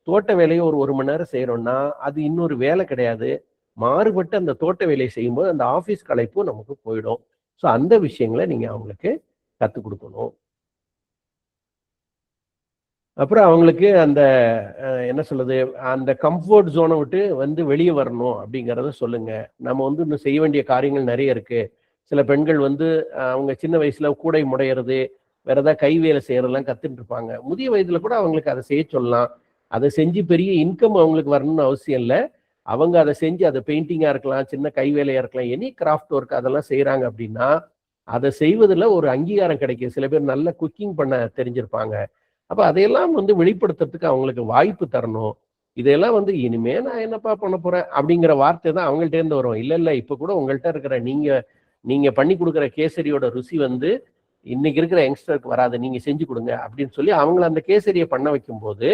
தோட்ட வேலையை ஒரு 1 மணி நேரம் செய்யறோம்னா அது இன்னொரு வேலை கிடையாது. மாறுபட்டு அந்த தோட்ட வேலையை செய்யும்போது அந்த ஆஃபீஸ் களைப்பும் நமக்கு போயிடும். ஸோ அந்த விஷயங்களை நீங்க அவங்களுக்கு கற்றுக் கொடுக்கணும். அப்புறம் அவங்களுக்கு அந்த என்ன சொல்றது, அந்த கம்ஃபர்ட் ஜோனை விட்டு வந்து வெளியே வரணும் அப்படிங்கிறத சொல்லுங்க. நம்ம வந்து இன்னும் செய்ய வேண்டிய காரியங்கள் நிறைய இருக்கு. சில பெண்கள் வந்து அவங்க சின்ன வயசுல கூடை முடையிறது, வேற ஏதாவது கை வேலை செய்யறதெல்லாம் கத்துட்டு இருப்பாங்க. முதிய வயதுல கூட அவங்களுக்கு அதை செய்ய சொல்லலாம். அதை செஞ்சு பெரிய இன்கம் அவங்களுக்கு வரணும்னு அவசியம் இல்லை. அவங்க அதை செஞ்சு, அதை பெயிண்டிங்காக இருக்கலாம், சின்ன கை வேலையாக இருக்கலாம், எனி கிராஃப்ட் ஒர்க் அதெல்லாம் செய்கிறாங்க அப்படின்னா அதை செய்வதில் ஒரு அங்கீகாரம் கிடைக்கும். சில பேர் நல்ல குக்கிங் பண்ண தெரிஞ்சிருப்பாங்க. அப்போ அதையெல்லாம் வந்து வெளிப்படுத்துறதுக்கு அவங்களுக்கு வாய்ப்பு தரணும். இதையெல்லாம் வந்து இனிமே நான் என்னப்பா பண்ண போறேன் அப்படிங்கிற வார்த்தை தான் அவங்கள்ட்ட இருந்து வரும். இல்லை இப்போ கூட உங்கள்கிட்ட இருக்கிற நீங்க பண்ணி கொடுக்குற கேசரியோட ருசி வந்து இன்னைக்கு இருக்கிற யங்ஸ்டருக்கு வராது, நீங்க செஞ்சு கொடுங்க அப்படின்னு சொல்லி அவங்கள அந்த கேசரியை பண்ண வைக்கும் போது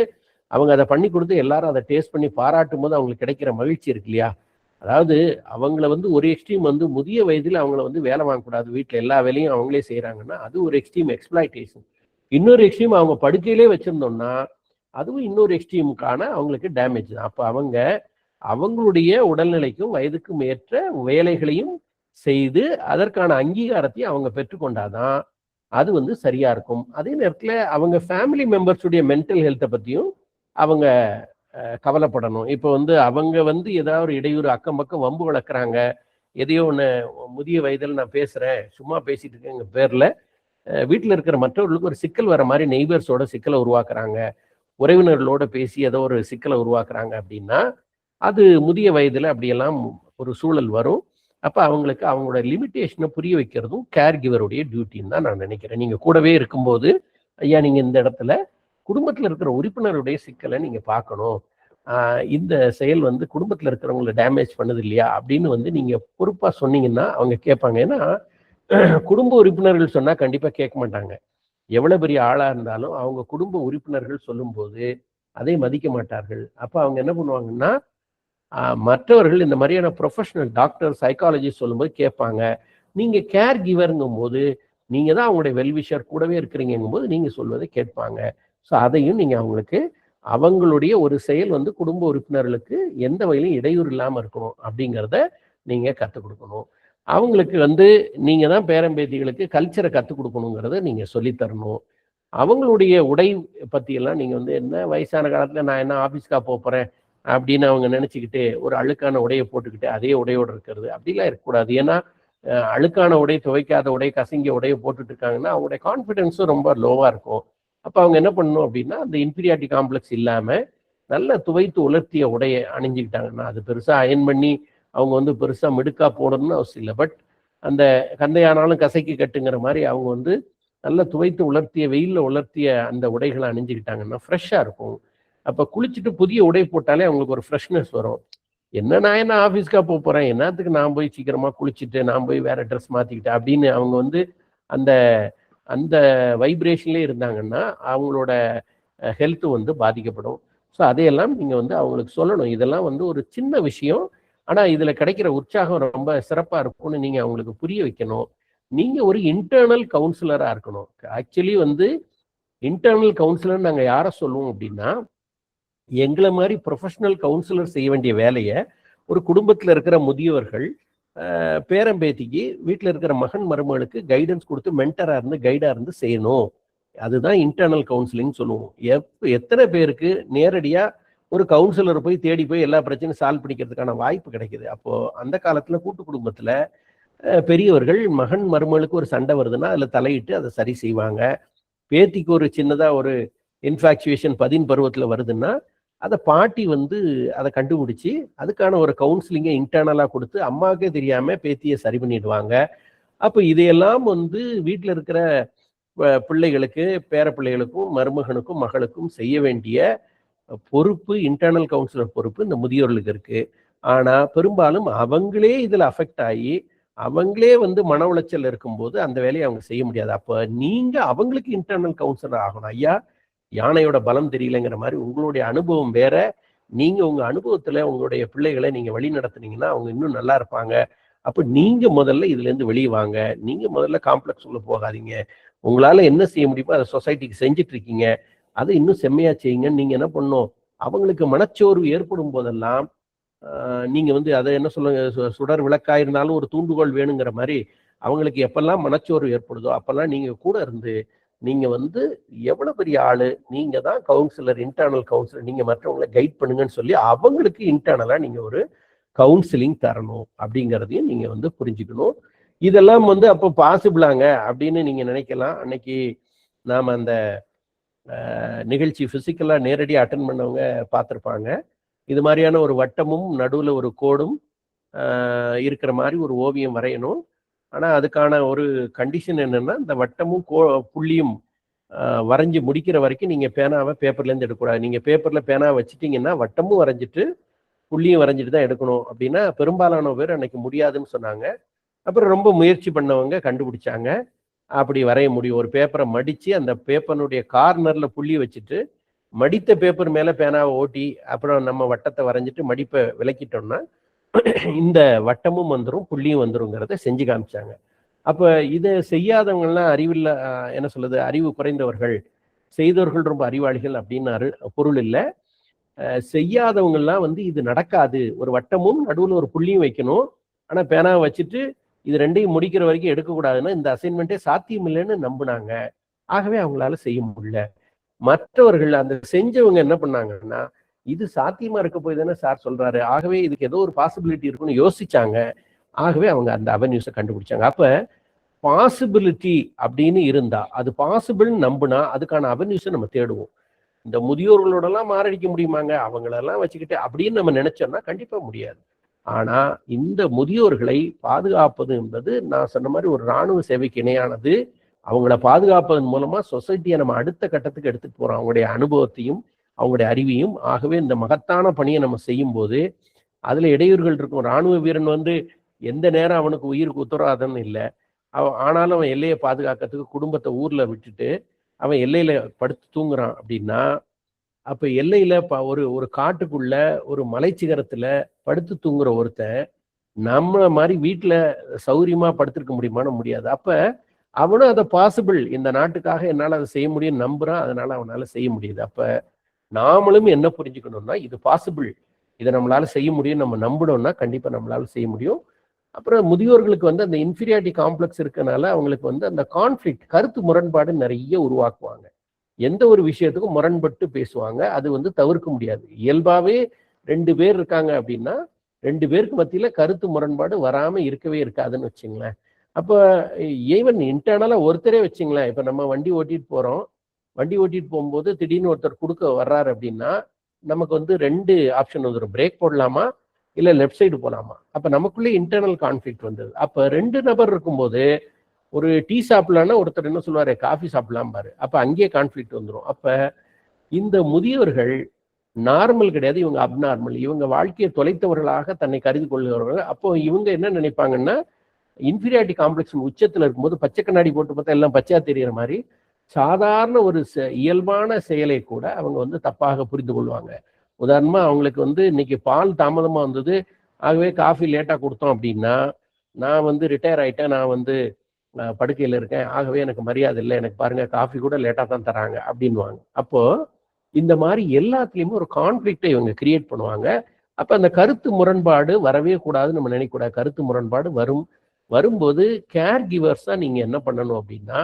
அவங்க அதை பண்ணி கொடுத்து எல்லாரும் அதை டேஸ்ட் பண்ணி பாராட்டும் போது அவங்களுக்கு கிடைக்கிற மகிழ்ச்சி இருக்கு இல்லையா. அதாவது அவங்கள வந்து ஒரு எக்ஸ்ட்ரீம் வந்து முதிய வயதில் அவங்கள வந்து வேலை வாங்கக்கூடாது, வீட்டில் எல்லா வேலையும் அவங்களே செய்கிறாங்கன்னா அது ஒரு எக்ஸ்ட்ரீம் எக்ஸ்பிளாய்டேஷன். இன்னொரு எக்ஸ்ட்ரீம் அவங்க படுக்கையிலே வச்சிருந்தோம்னா அதுவும் இன்னொரு எக்ஸ்ட்ரீமுக்கான அவங்களுக்கு டேமேஜ் தான். அப்போ அவங்க அவங்களுடைய உடல்நிலைக்கும் வயதுக்கும் ஏற்ற வேலைகளையும் செய்து அதற்கான அங்கீகாரத்தையும் அவங்க பெற்றுக்கொண்டாதான் அது வந்து சரியா இருக்கும். அதே நேரத்தில் அவங்க ஃபேமிலி மெம்பர்ஸுடைய மென்டல் ஹெல்த்தை பற்றியும் அவங்க கவலைப்படணும். இப்போ வந்து அவங்க வந்து ஏதாவது ஒரு இடையூறு அக்கம் பக்கம் வம்பு வளர்க்குறாங்க, எதையோ ஒன்று முதிய வயதில் நான் பேசுகிறேன் சும்மா பேசிட்டு இருக்கேங்க பேரில் வீட்டில் இருக்கிற மற்றவர்களுக்கு ஒரு சிக்கல் வர மாதிரி நெய்பர்ஸோட சிக்கலை உருவாக்குறாங்க, உறவினர்களோட பேசி ஏதோ ஒரு சிக்கலை உருவாக்குறாங்க அப்படின்னா அது முதிய வயதில் அப்படியெல்லாம் ஒரு சூழல் வரும். அப்போ அவங்களுக்கு அவங்களோட லிமிட்டேஷனை புரிய வைக்கிறதும் கேர் கிவருடைய டியூட்டின்னு தான் நான் நினைக்கிறேன். நீங்கள் கூடவே இருக்கும்போது ஐயா நீங்கள் இந்த இடத்துல குடும்பத்தில் இருக்கிற உறுப்பினருடைய சிக்கலை நீங்கள் பார்க்கணும், இந்த செயல் வந்து குடும்பத்தில் இருக்கிறவங்களை டேமேஜ் பண்ணுது இல்லையா அப்படின்னு வந்து நீங்கள் பொறுப்பாக சொன்னீங்கன்னா அவங்க கேட்பாங்க. ஏன்னா குடும்ப உறுப்பினர்கள் சொன்னால் கண்டிப்பாக கேட்க மாட்டாங்க. எவ்வளோ பெரிய ஆளாக இருந்தாலும் அவங்க குடும்ப உறுப்பினர்கள் சொல்லும்போது அதை மதிக்க மாட்டார்கள். அப்போ அவங்க என்ன பண்ணுவாங்கன்னா மற்றவர்கள் இந்த மாதிரியான ப்ரொஃபஷனல் டாக்டர் சைக்காலஜிஸ்ட் சொல்லும்போது கேட்பாங்க. நீங்கள் கேர் கிவருங்கும் போது நீங்கள் தான் அவங்களுடைய வெல்விஷர் கூடவே இருக்கிறீங்கும் போது நீங்கள் சொல்வதை கேட்பாங்க. ஸோ அதையும் நீங்கள் அவங்களுக்கு அவங்களுடைய ஒரு செயல் வந்து குடும்ப உறுப்பினர்களுக்கு எந்த வகையிலும் இடையூறு இல்லாமல் இருக்கணும் அப்படிங்கிறத நீங்கள் கற்றுக் கொடுக்கணும். அவங்களுக்கு வந்து நீங்கள் தான் பேரம்பேத்திகளுக்கு கல்ச்சரை கற்றுக் கொடுக்கணுங்கிறத நீங்கள் சொல்லித்தரணும். அவங்களுடைய உடை பற்றியெல்லாம் நீங்கள் வந்து என்ன வயசான காலத்தில் நான் என்ன ஆஃபீஸ்க்காக போகிறேன் அப்படின்னு அவங்க நினச்சிக்கிட்டு ஒரு அழுக்கான உடையை போட்டுக்கிட்டு அதே உடையோடு இருக்கிறது அப்படிலாம் இருக்கக்கூடாது. ஏன்னா அழுக்கான உடை, துவைக்காத உடை, கசங்கிய உடையை போட்டுட்டு இருக்காங்கன்னா அவங்களுடைய கான்ஃபிடென்ஸும் ரொம்ப லோவாக இருக்கும். அப்போ அவங்க என்ன பண்ணணும் அப்படின்னா அந்த இன்ஃபீரியாரிட்டி காம்ப்ளெக்ஸ் இல்லாமல் நல்ல துவைத்து உலர்த்திய உடையை அணிஞ்சுக்கிட்டாங்கன்னா அது பெருசாக அயன் பண்ணி அவங்க வந்து பெருசாக மிடுக்காக போடணும்னு அவசியம் இல்லை. பட் அந்த கந்தையானாலும் கசைக்கு கட்டுங்கிற மாதிரி அவங்க வந்து நல்ல துவைத்து உலர்த்திய வெயிலில் உலர்த்திய அந்த உடைகளை அணிஞ்சுக்கிட்டாங்கன்னா ஃப்ரெஷ்ஷாக இருக்கும். அப்போ குளிச்சுட்டு புதிய உடை போட்டாலே அவங்களுக்கு ஒரு ஃப்ரெஷ்னஸ் வரும். நான் என்ன ஆஃபீஸ்க்காக போகிறேன், என்னத்துக்கு நான் போய் சீக்கிரமாக குளிச்சுட்டு நான் போய் வேற ட்ரெஸ் மாற்றிக்கிட்டேன் அப்படின்னு அவங்க வந்து அந்த அந்த வைப்ரேஷன்லேயே இருந்தாங்கன்னா அவங்களோட ஹெல்த்து வந்து பாதிக்கப்படும். ஸோ அதையெல்லாம் நீங்கள் வந்து அவங்களுக்கு சொல்லணும். இதெல்லாம் வந்து ஒரு சின்ன விஷயம், ஆனால் இதில் கிடைக்கிற உற்சாகம் ரொம்ப சிறப்பாக இருக்கும்னு நீங்கள் அவங்களுக்கு புரிய வைக்கணும். நீங்கள் ஒரு இன்டர்னல் கவுன்சிலராக இருக்கணும். ஆக்சுவலி வந்து இன்டர்னல் கவுன்சிலர் நாங்கள் யாரை சொல்லுவோம் அப்படின்னா எங்களை மாதிரி ப்ரொஃபஷனல் கவுன்சிலர் செய்ய வேண்டிய வேலையை ஒரு குடும்பத்தில் இருக்கிற முதியவர்கள் பேரம்பேத்திக்கு வீட்டில் இருக்கிற மகன் மருமகளுக்கு கைடன்ஸ் கொடுத்து மென்டராக இருந்து கைடாக இருந்து செய்யணும். அதுதான் இன்டர்னல் கவுன்சிலிங் சொல்லுவோம். எத்தனை பேருக்கு நேரடியாக ஒரு கவுன்சிலர் போய் தேடி போய் எல்லா பிரச்சனையும் சால்வ் பண்ணிக்கிறதுக்கான வாய்ப்பு கிடைக்குது. அப்போது அந்த காலத்தில் கூட்டு குடும்பத்தில் பெரியவர்கள் மகன் மருமகளுக்கு ஒரு சண்டை வருதுன்னா அதில் தலையிட்டு அதை சரி செய்வாங்க. பேத்திக்கு ஒரு சின்னதாக ஒரு இன்ஃபாக்சுவேஷன் 10 பருவத்தில் வருதுன்னா அதை பாட்டி வந்து அதை கண்டுபிடிச்சி அதுக்கான ஒரு கவுன்சிலிங்கை இன்டர்னலாக கொடுத்து அம்மாவுக்கே தெரியாமல் பேத்தியை சரி பண்ணிடுவாங்க. அப்போ இதையெல்லாம் வந்து வீட்டில் இருக்கிற பிள்ளைகளுக்கு, பேர பிள்ளைகளுக்கும், மருமகனுக்கும், மகளுக்கும் செய்ய வேண்டிய பொறுப்பு இன்டர்னல் கவுன்சிலர் பொறுப்பு இந்த முதியோர்களுக்கு இருக்கு. ஆனால் பெரும்பாலும் அவங்களே இதில் அஃபெக்ட் ஆகி அவங்களே வந்து மன உளைச்சல் இருக்கும்போது அந்த வேலையை அவங்க செய்ய முடியாது. அப்போ நீங்கள் அவங்களுக்கு இன்டர்னல் கவுன்சிலர் ஆகணும். ஐயா யானையோட பலம் தெரியலைங்கிற மாதிரி உங்களுடைய அனுபவம் வேற. நீங்கள் உங்கள் அனுபவத்தில் உங்களுடைய பிள்ளைகளை நீங்கள் வழி நடத்துனீங்கன்னா அவங்க இன்னும் நல்லா இருப்பாங்க. அப்போ நீங்கள் முதல்ல இதுலேருந்து வெளியே வாங்க. நீங்கள் முதல்ல காம்ப்ளெக்ஸ் உள்ள போகாதீங்க. உங்களால் என்ன செய்ய முடியுமோ அதை சொசைட்டிக்கு செஞ்சுட்டு இருக்கீங்க, அதை இன்னும் செம்மையாக செய்யுங்கன்னு நீங்கள் என்ன பண்ணணும். அவங்களுக்கு மனச்சோர்வு ஏற்படும் போதெல்லாம் நீங்கள் வந்து அதை என்ன சொல்லுங்க, சுடர் விளக்காக இருந்தாலும் ஒரு தூண்டுகோல் வேணுங்கிற மாதிரி அவங்களுக்கு எப்பெல்லாம் மனச்சோர்வு ஏற்படுதோ அப்பெல்லாம் நீங்கள் கூட இருந்து நீங்கள் வந்து எவ்வளோ பெரிய ஆள், நீங்கள் தான் கவுன்சிலர், இன்டர்னல் கவுன்சிலர், நீங்கள் மற்றவங்களை கைட் பண்ணுங்கன்னு சொல்லி அவங்களுக்கு இன்டர்னலாக நீங்கள் ஒரு கவுன்சிலிங் தரணும் அப்படிங்கிறதையும் நீங்கள் வந்து புரிஞ்சுக்கணும். இதெல்லாம் வந்து அப்போ பாசிபிளாங்க அப்படின்னு நீங்கள் நினைக்கலாம். அன்னைக்கு நாம் அந்த நிகழ்ச்சி ஃபிசிக்கலாக நேரடியாக அட்டன் பண்ணவங்க பார்த்துருப்பாங்க. இது மாதிரியான ஒரு வட்டமும் நடுவில் ஒரு கோடும் இருக்கிற மாதிரி ஒரு ஓவியம் வரையணும். ஆனால் அதுக்கான ஒரு கண்டிஷன் என்னென்னா இந்த வட்டமும் புள்ளியும் வரைஞ்சி முடிக்கிற வரைக்கும் நீங்கள் பேனாவை பேப்பர்லேருந்து எடுக்கக்கூடாது. நீங்கள் பேப்பரில் பேனாவை வச்சுட்டிங்கன்னா வட்டமும் வரைஞ்சிட்டு புள்ளியும் வரைஞ்சிட்டு தான் எடுக்கணும் அப்படின்னா பெரும்பாலான பேர் அன்னைக்கு முடியாதுன்னு சொன்னாங்க. அப்புறம் ரொம்ப முயற்சி பண்ணவங்க கண்டுபிடிச்சாங்க அப்படி வரைய முடியும். ஒரு பேப்பரை மடித்து அந்த பேப்பருடைய கார்னரில் புள்ளி வச்சுட்டு மடித்த பேப்பர் மேலே பேனாவை ஓட்டி அப்புறம் நம்ம வட்டத்தை வரைஞ்சிட்டு மடிப்பை விளக்கிட்டோம்னா இந்த வட்டமும் வந்துடும் புள்ளியும் வந்துருங்கிறத செஞ்சு காமிச்சாங்க. அப்போ இதை செய்யாதவங்கள்லாம் அறிவில்லை, என்ன சொல்லுது, அறிவு குறைந்தவர்கள், செய்தவர்கள் ரொம்ப அறிவாளிகள் அப்படின்னு பொருள் இல்லை. செய்யாதவங்கள்லாம் வந்து இது நடக்காது, ஒரு வட்டமும் நடுவில் ஒரு புள்ளியும் வைக்கணும், ஆனால் பேனாவை வச்சுட்டு இது ரெண்டையும் முடிக்கிற வரைக்கும் எடுக்கக்கூடாதுன்னா இந்த அசைன்மெண்ட்டே சாத்தியம் இல்லைன்னு நம்பினாங்க. ஆகவே அவங்களால செய்ய முடியல. மற்றவர்கள் அந்த செஞ்சவங்க என்ன பண்ணாங்கன்னா, இது சாத்தியமா இருக்க போய் தானே சார் சொல்றாரு, ஆகவே இதுக்கு ஏதோ ஒரு பாசிபிலிட்டி இருக்குன்னு யோசிச்சாங்க. ஆகவே அவங்க அந்த அவென்யூஸை கண்டுபிடிச்சாங்க. அப்ப பாசிபிலிட்டி அப்படின்னு இருந்தா, அது பாசிபிள்னு நம்புனா அதுக்கான அவென்யூஸை நம்ம தேடுவோம். இந்த முதியோர்களோடலாம் மாரடிக்க முடியுமாங்க, அவங்களெல்லாம் வச்சுக்கிட்டு அப்படின்னு நம்ம நினைச்சோம்னா கண்டிப்பா முடியாது. ஆனா இந்த முதியோர்களை பாதுகாப்பது என்பது நான் சொன்ன மாதிரி ஒரு இராணுவ சேவைக்கு இணையானது. அவங்கள பாதுகாப்பதன் மூலமா சொசைட்டியை நம்ம அடுத்த கட்டத்துக்கு எடுத்துட்டு போறோம், அவங்களுடைய அனுபவத்தையும் அவங்களுடைய அறிவையும். ஆகவே இந்த மகத்தான பணியை நம்ம செய்யும் போது அதுல இடையூறுகள் இருக்கும். இராணுவ வீரன் வந்து எந்த நேரம் அவனுக்கு உயிருக்கு உத்தரவாதம் இல்லை. ஆனாலும் அவன் எல்லையை பாதுகாக்கிறதுக்கு குடும்பத்தை ஊர்ல விட்டுட்டு அவன் எல்லையில படுத்து தூங்குறான் அப்படின்னா, அப்ப எல்லையில ஒரு காட்டுக்குள்ள ஒரு மலைச்சிகரத்துல படுத்து தூங்குற ஒருத்தன் நம்மள மாதிரி வீட்டுல சௌரியமா படுத்திருக்க முடியுமான்னு முடியாது. அப்ப அவனும் அதை பாசிபிள், இந்த நாட்டுக்காக என்னால அதை செய்ய முடியும் நம்புறான், அதனால அவனால செய்ய முடியுது. அப்ப நாமளும் என்ன புரிஞ்சுக்கணும்னா, இது பாசிபிள், இதை நம்மளால செய்ய முடியும் நம்ம நம்பணும்னா கண்டிப்பா நம்மளால செய்ய முடியும். அப்புறம் முதியோர்களுக்கு வந்து அந்த இன்ஃபீரியாரிட்டி காம்ப்ளெக்ஸ் இருக்கனால அவங்களுக்கு வந்து அந்த கான்ஃப்ளிக்ட், கருத்து முரண்பாடு நிறைய உருவாக்குவாங்க. எந்த ஒரு விஷயத்துக்கும் முரண்பட்டு பேசுவாங்க. அது வந்து தவிர்க்க முடியாது. இயல்பாவே 2 பேர் இருக்காங்க அப்படின்னா 2 பேருக்கு மத்தியில கருத்து முரண்பாடு வராம இருக்கவே இருக்காதுன்னு வச்சுங்களேன். அப்ப ஈவன் இன்டர்னலா ஒருத்தரே வச்சுங்களேன், இப்ப நம்ம வண்டி ஓட்டிட்டு போறோம், வண்டி ஓட்டிட்டு போகும்போது திடீர்னு ஒருத்தர் குறுக்க வர்றாரு அப்படின்னா நமக்கு வந்து 2 ஆப்ஷன் வந்துடும், பிரேக் போடலாமா இல்ல லெஃப்ட் சைடு போலாமா. அப்ப நமக்குள்ளே இன்டர்னல் கான்ஃப்ளிக்ட் வந்தது. அப்ப 2 நபர் இருக்கும்போது ஒரு டீ சாப்பிடலான்னா ஒருத்தர் என்ன சொல்லுவாரு, காஃபி சாப்பிடலாம் பாரு, அப்ப அங்கேயே கான்ஃப்ளிக்ட் வந்துடும். அப்ப இந்த முதியவர்கள் நார்மல் கிடையாது, இவங்க அப்நார்மல், இவங்க வாழ்க்கையை தொலைத்தவர்களாக தன்னை கருதி கொள்கிறவர்கள். அப்போ இவங்க என்ன நினைப்பாங்கன்னா, இன்ஃபீரியாரிட்டி காம்ப்ளெக்ஸ் உச்சத்துல இருக்கும்போது பச்சை கண்ணாடி போட்டு பார்த்தா எல்லாம் பச்சையா தெரியுற மாதிரி சாதாரண ஒரு இயல்பான செயலை கூட அவங்க வந்து தப்பாக புரிந்து கொள்வாங்க. உதாரணமா அவங்களுக்கு வந்து இன்னைக்கு பால் தாமதமா வந்தது, ஆகவே காஃபி லேட்டா கொடுத்தோம் அப்படின்னா, நான் வந்து ரிட்டையர் ஆயிட்டேன், நான் வந்து படுக்கையில் இருக்கேன், ஆகவே எனக்கு மரியாதை இல்லை, எனக்கு பாருங்க காஃபி கூட லேட்டா தான் தராங்க அப்படின்வாங்க. அப்போ இந்த மாதிரி எல்லாத்துலேயுமே ஒரு கான்ஃப்ளிக்டை இவங்க கிரியேட் பண்ணுவாங்க. அப்போ அந்த கருத்து முரண்பாடு வரவே கூடாதுன்னு நம்ம நினைக்கக்கூடாது. கருத்து முரண்பாடு வரும்போது கேர் கிவர்ஸாக நீங்கள் என்ன பண்ணணும் அப்படின்னா,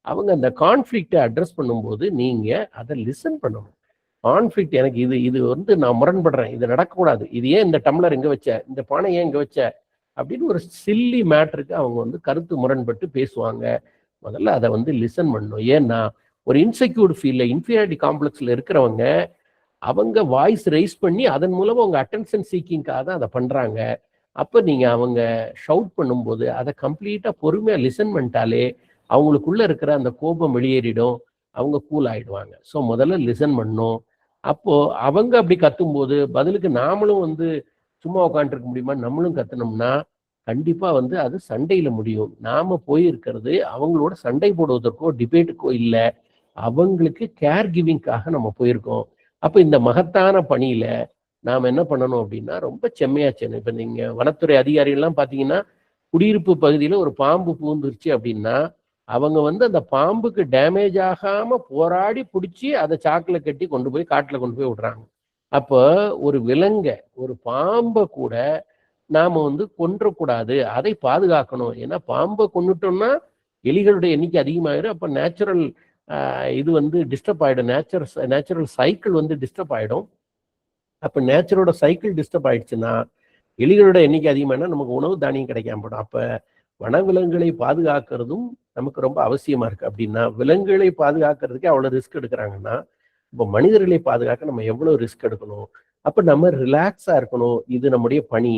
அவங்க அந்த கான்ஃப்ளிக்டை அட்ரஸ் பண்ணும்போது நீங்கள் அதை லிசன் பண்ணணும். கான்ஃப்ளிக்ட், எனக்கு இது வந்து நான் முரண்படுறேன், இது நடக்கக்கூடாது, இது ஏன் இந்த டம்ளர் எங்கே வச்ச, இந்த பானை ஏன் இங்கே வச்ச அப்படின்னு ஒரு சில்லி மேட்டருக்கு அவங்க வந்து கருத்து முரண்பட்டு பேசுவாங்க. முதல்ல அதை வந்து லிசன் பண்ணணும். ஏன்னா ஒரு இன்செக்யூர்ட் ஃபீல்ல, இன்ஃபீரியாரிட்டி காம்ப்ளெக்ஸ்ல இருக்கிறவங்க அவங்க வாய்ஸ் ரைஸ் பண்ணி அதன் மூலமா அவங்க அட்டென்ஷன் சீக்கிங்காக தான் அதை பண்றாங்க. அப்ப நீங்க அவங்க ஷவுட் பண்ணும்போது அதை கம்ப்ளீட்டா பொறுமையா லிசன் பண்ணிட்டாலே அவங்களுக்குள்ள இருக்கிற அந்த கோபம் வெளியேறிடும், அவங்க கூல் ஆயிடுவாங்க. ஸோ முதல்ல லிசன் பண்ணணும். அப்போ அவங்க அப்படி கத்தும்போது பதிலுக்கு நாமளும் வந்து சும்மா உட்காந்துருக்க முடியுமா, நம்மளும் கத்துனோம்னா கண்டிப்பா வந்து அது சண்டையில முடியும். நாம போயிருக்கிறது அவங்களோட சண்டை போடுவதற்கோ டிபேட்டுக்கோ இல்லை, அவங்களுக்கு கேர் கிவிங்காக நம்ம போயிருக்கோம். அப்ப இந்த மகத்தான பணியில நாம் என்ன பண்ணணும் அப்படின்னா ரொம்ப செம்மையா செய்யணும். இப்ப நீங்க வனத்துறை அதிகாரிகள்லாம் பாத்தீங்கன்னா, குடியிருப்பு பகுதியில ஒரு பாம்பு பூந்துருச்சு அப்படின்னா அவங்க வந்து அந்த பாம்புக்கு டேமேஜ் ஆகாம போராடி பிடிச்சி அதை சாக்கில் கட்டி கொண்டு போய் காட்டுல கொண்டு போய் விடுறாங்க. அப்போ ஒரு விலங்கை, ஒரு பாம்பை கூட நாம வந்து கொன்றக்கூடாது, அதை பாதுகாக்கணும். ஏன்னா பாம்பை கொண்டுட்டோம்னா எலிகளுடைய எண்ணிக்கை அதிகமாயிடும். அப்போ நேச்சுரல் இது வந்து டிஸ்டர்ப் ஆகிடும், நேச்சுரல் சைக்கிள் வந்து டிஸ்டர்ப் ஆகிடும். அப்போ நேச்சரோட சைக்கிள் டிஸ்டர்ப் ஆயிடுச்சுன்னா எலிகளோட எண்ணிக்கை அதிகமானா நமக்கு உணவு தானியம் கிடைக்காம போடும். அப்போ வனவிலங்குகளை பாதுகாக்கிறதும் நமக்கு ரொம்ப அவசியமா இருக்கு. அப்படின்னா விலங்குகளை பாதுகாக்கிறதுக்கு அவ்வளவு ரிஸ்க் எடுக்கிறாங்கன்னா, இப்போ மனிதர்களை பாதுகாக்க நம்ம எவ்வளவு ரிஸ்க் எடுக்கணும். அப்போ நம்ம ரிலாக்ஸா இருக்கணும். இது நம்முடைய பணி.